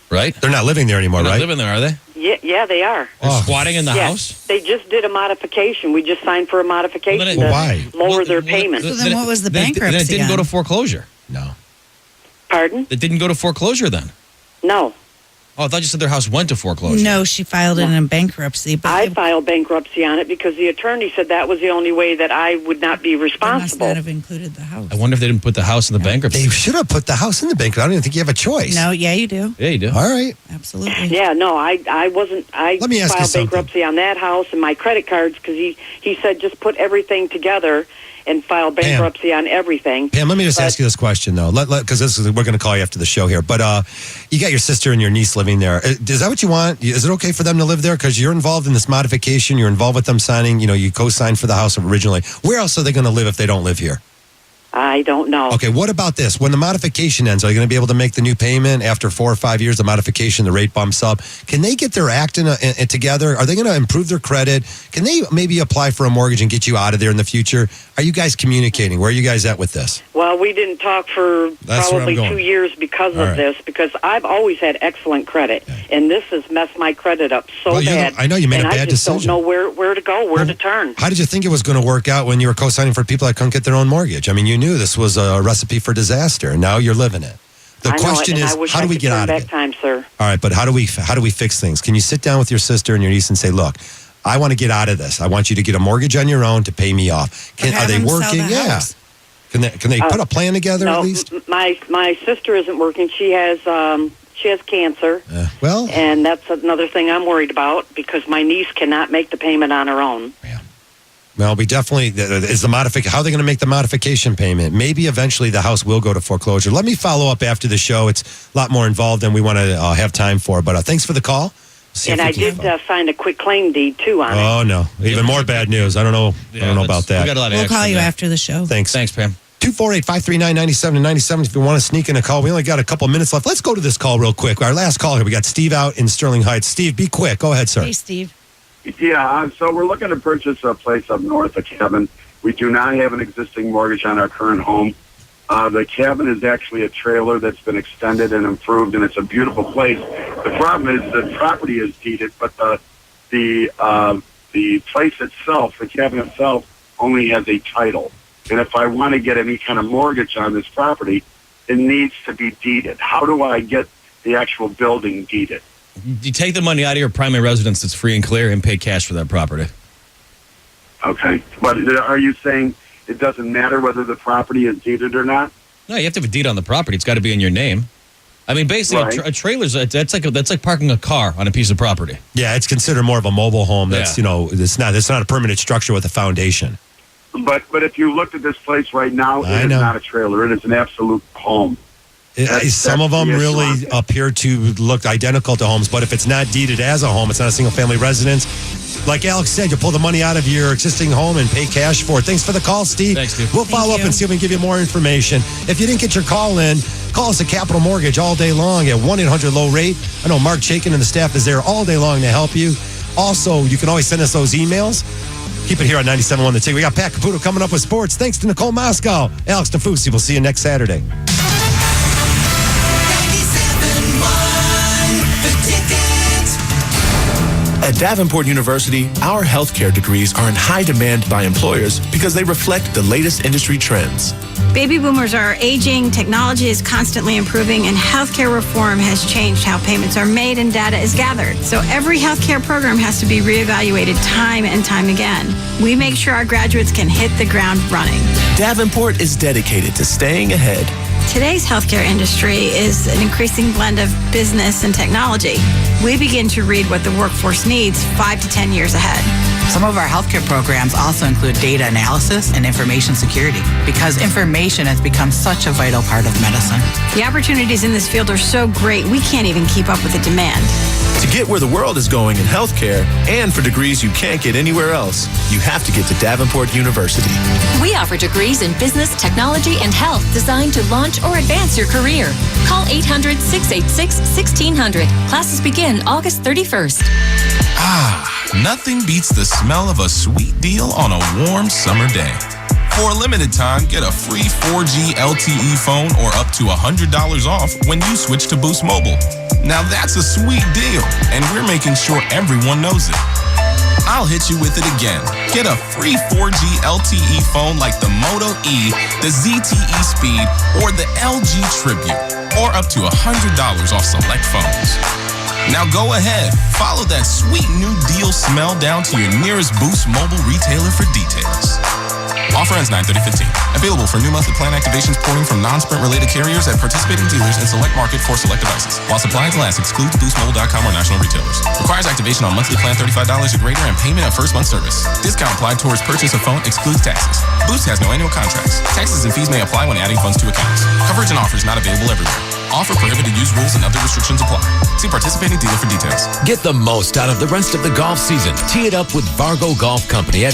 right? They're not living there anymore, They're right? not living there, are they? Yeah, they are. They're squatting in the house? They just did a modification. We just signed for a modification why? to lower their payments. So then what was the bankruptcy? Then it didn't go on? to foreclosure. No. Pardon? It didn't go to foreclosure then. No. Oh, I thought you said their house went to foreclosure. No, she filed it in bankruptcy. But I filed bankruptcy on it because the attorney said that was the only way that I would not be they must responsible. not have included the house. I wonder if they didn't put the house in the bankruptcy. They should have put the house in the bankruptcy. I don't even think you have a choice. No, yeah, you do. Yeah, you do. All right. Absolutely. Yeah, no, I wasn't. I Let me ask you filed something. bankruptcy on that house and my credit cards because he said just put everything together and file bankruptcy on everything. Pam, let me just ask you this question, though, because we're going to call you after the show here. But you got your sister and your niece living there. Is that what you want? Is it okay for them to live there? Because you're involved in this modification. You're involved with them signing. You co-signed for the house originally. Where else are they going to live if they don't live here? I don't know. Okay, what about this? When the modification ends, are you going to be able to make the new payment after 4 or 5 years of modification? The rate bumps up. Can they get their act together? Are they going to improve their credit? Can they maybe apply for a mortgage and get you out of there in the future? Are you guys communicating? Where are you guys at with this? Well, we didn't talk for That's where I'm probably going. 2 years because All of right. this, because I've always had excellent credit, and this has messed my credit up so Well, bad. I know you made and a bad I just decision. don't know where to go, where to turn. How did you think it was going to work out when you were co-signing for people that couldn't get their own mortgage? I mean, you knew this was a recipe for disaster, and now you're living it. The I know question it, and is, I wish how do I we could get turn out of back it? time, sir. All right, but how do we fix things? Can you sit down with your sister and your niece and say, look, I want to get out of this. I want you to get a mortgage on your own to pay me off. Or Are have they them sell working? the Yeah. house. Can they put a plan together no, at least? My sister isn't working. She has cancer, Well, and that's another thing I'm worried about because my niece cannot make the payment on her own. well, we definitely how are they going to make the modification payment? Maybe eventually the house will go to foreclosure. Let me follow up after the show. It's a lot more involved than we want to have time for. But thanks for the call. See And if we I can did sign a quick claim deed too on it. Oh no! Even more bad news. I don't know. I don't know about that. We got a lot of We'll action call you there. after the show. Thanks. Thanks, Pam. 248-539-9797 if you want to sneak in a call. We only got a couple minutes left. Let's go to this call real quick. Our last call here. We got Steve out in Sterling Heights. Steve, be quick. Go ahead, sir. Hey, Steve. Yeah, so we're looking to purchase a place up north, a cabin. We do not have an existing mortgage on our current home. The cabin is actually a trailer that's been extended and improved, and it's a beautiful place. The problem is the property is deeded, but the place itself, the cabin itself, only has a title. And if I want to get any kind of mortgage on this property, it needs to be deeded. How do I get the actual building deeded? You take the money out of your primary residence that's free and clear and pay cash for that property. Okay. But are you saying it doesn't matter whether the property is deeded or not? No, you have to have a deed on the property. It's got to be in your name. I mean, basically, Right. a trailer's that's like parking a car on a piece of property. Yeah, it's considered more of a mobile home. That's it's not a permanent structure with a foundation. But if you looked at this place right now, I it is know. not a trailer. It is an absolute home. Some of them the issue really on it. appear to look identical to homes, but if it's not deeded as a home, it's not a single-family residence. Like Alex said, you pull the money out of your existing home and pay cash for it. Thanks for the call, Steve. Thanks, Steve. We'll follow up and see if we can give you more information. If you didn't get your call in, call us at Capital Mortgage all day long at 1-800-LOW-RATE. I know Mark Chaikin and the staff is there all day long to help you. Also, you can always send us those emails. Keep it here on 97.1 The Ticket. We got Pat Caputo coming up with sports. Thanks to Nicole Moscow. Alex Nafusi. We'll see you next Saturday. At Davenport University, our healthcare degrees are in high demand by employers because they reflect the latest industry trends. Baby boomers are aging, technology is constantly improving, and healthcare reform has changed how payments are made and data is gathered. So every healthcare program has to be reevaluated time and time again. We make sure our graduates can hit the ground running. Davenport is dedicated to staying ahead. Today's healthcare industry is an increasing blend of business and technology. We begin to read what the workforce needs 5 to 10 years ahead. Some of our healthcare programs also include data analysis and information security because information has become such a vital part of medicine. The opportunities in this field are so great, we can't even keep up with the demand. To get where the world is going in healthcare and for degrees you can't get anywhere else, you have to get to Davenport University. We offer degrees in business, technology, and health designed to launch or advance your career. Call 800-686-1600. Classes begin August 31st. Nothing beats the smell of a sweet deal on a warm summer day. For a limited time, get a free 4G LTE phone or up to $100 off when you switch to Boost Mobile. Now that's a sweet deal, and we're making sure everyone knows it. I'll hit you with it again. Get a free 4G LTE phone like the Moto E, the ZTE Speed, or the LG Tribute, or up to $100 off select phones. Now go ahead, follow that sweet new deal smell down to your nearest Boost Mobile retailer for details. Offer ends 9/30/15. Available for new monthly plan activations porting from non-Sprint related carriers at participating dealers in select market for select devices. While supplies last, excludes BoostMobile.com or national retailers. Requires activation on monthly plan $35 or greater and payment of first month service. Discount applied towards purchase of phone, excludes taxes. Boost has no annual contracts. Taxes and fees may apply when adding funds to accounts. Coverage and offers not available everywhere. Offer prohibited use rules and other restrictions apply. See participating dealer for details. Get the most out of the rest of the golf season. Tee it up with Vargo Golf Company at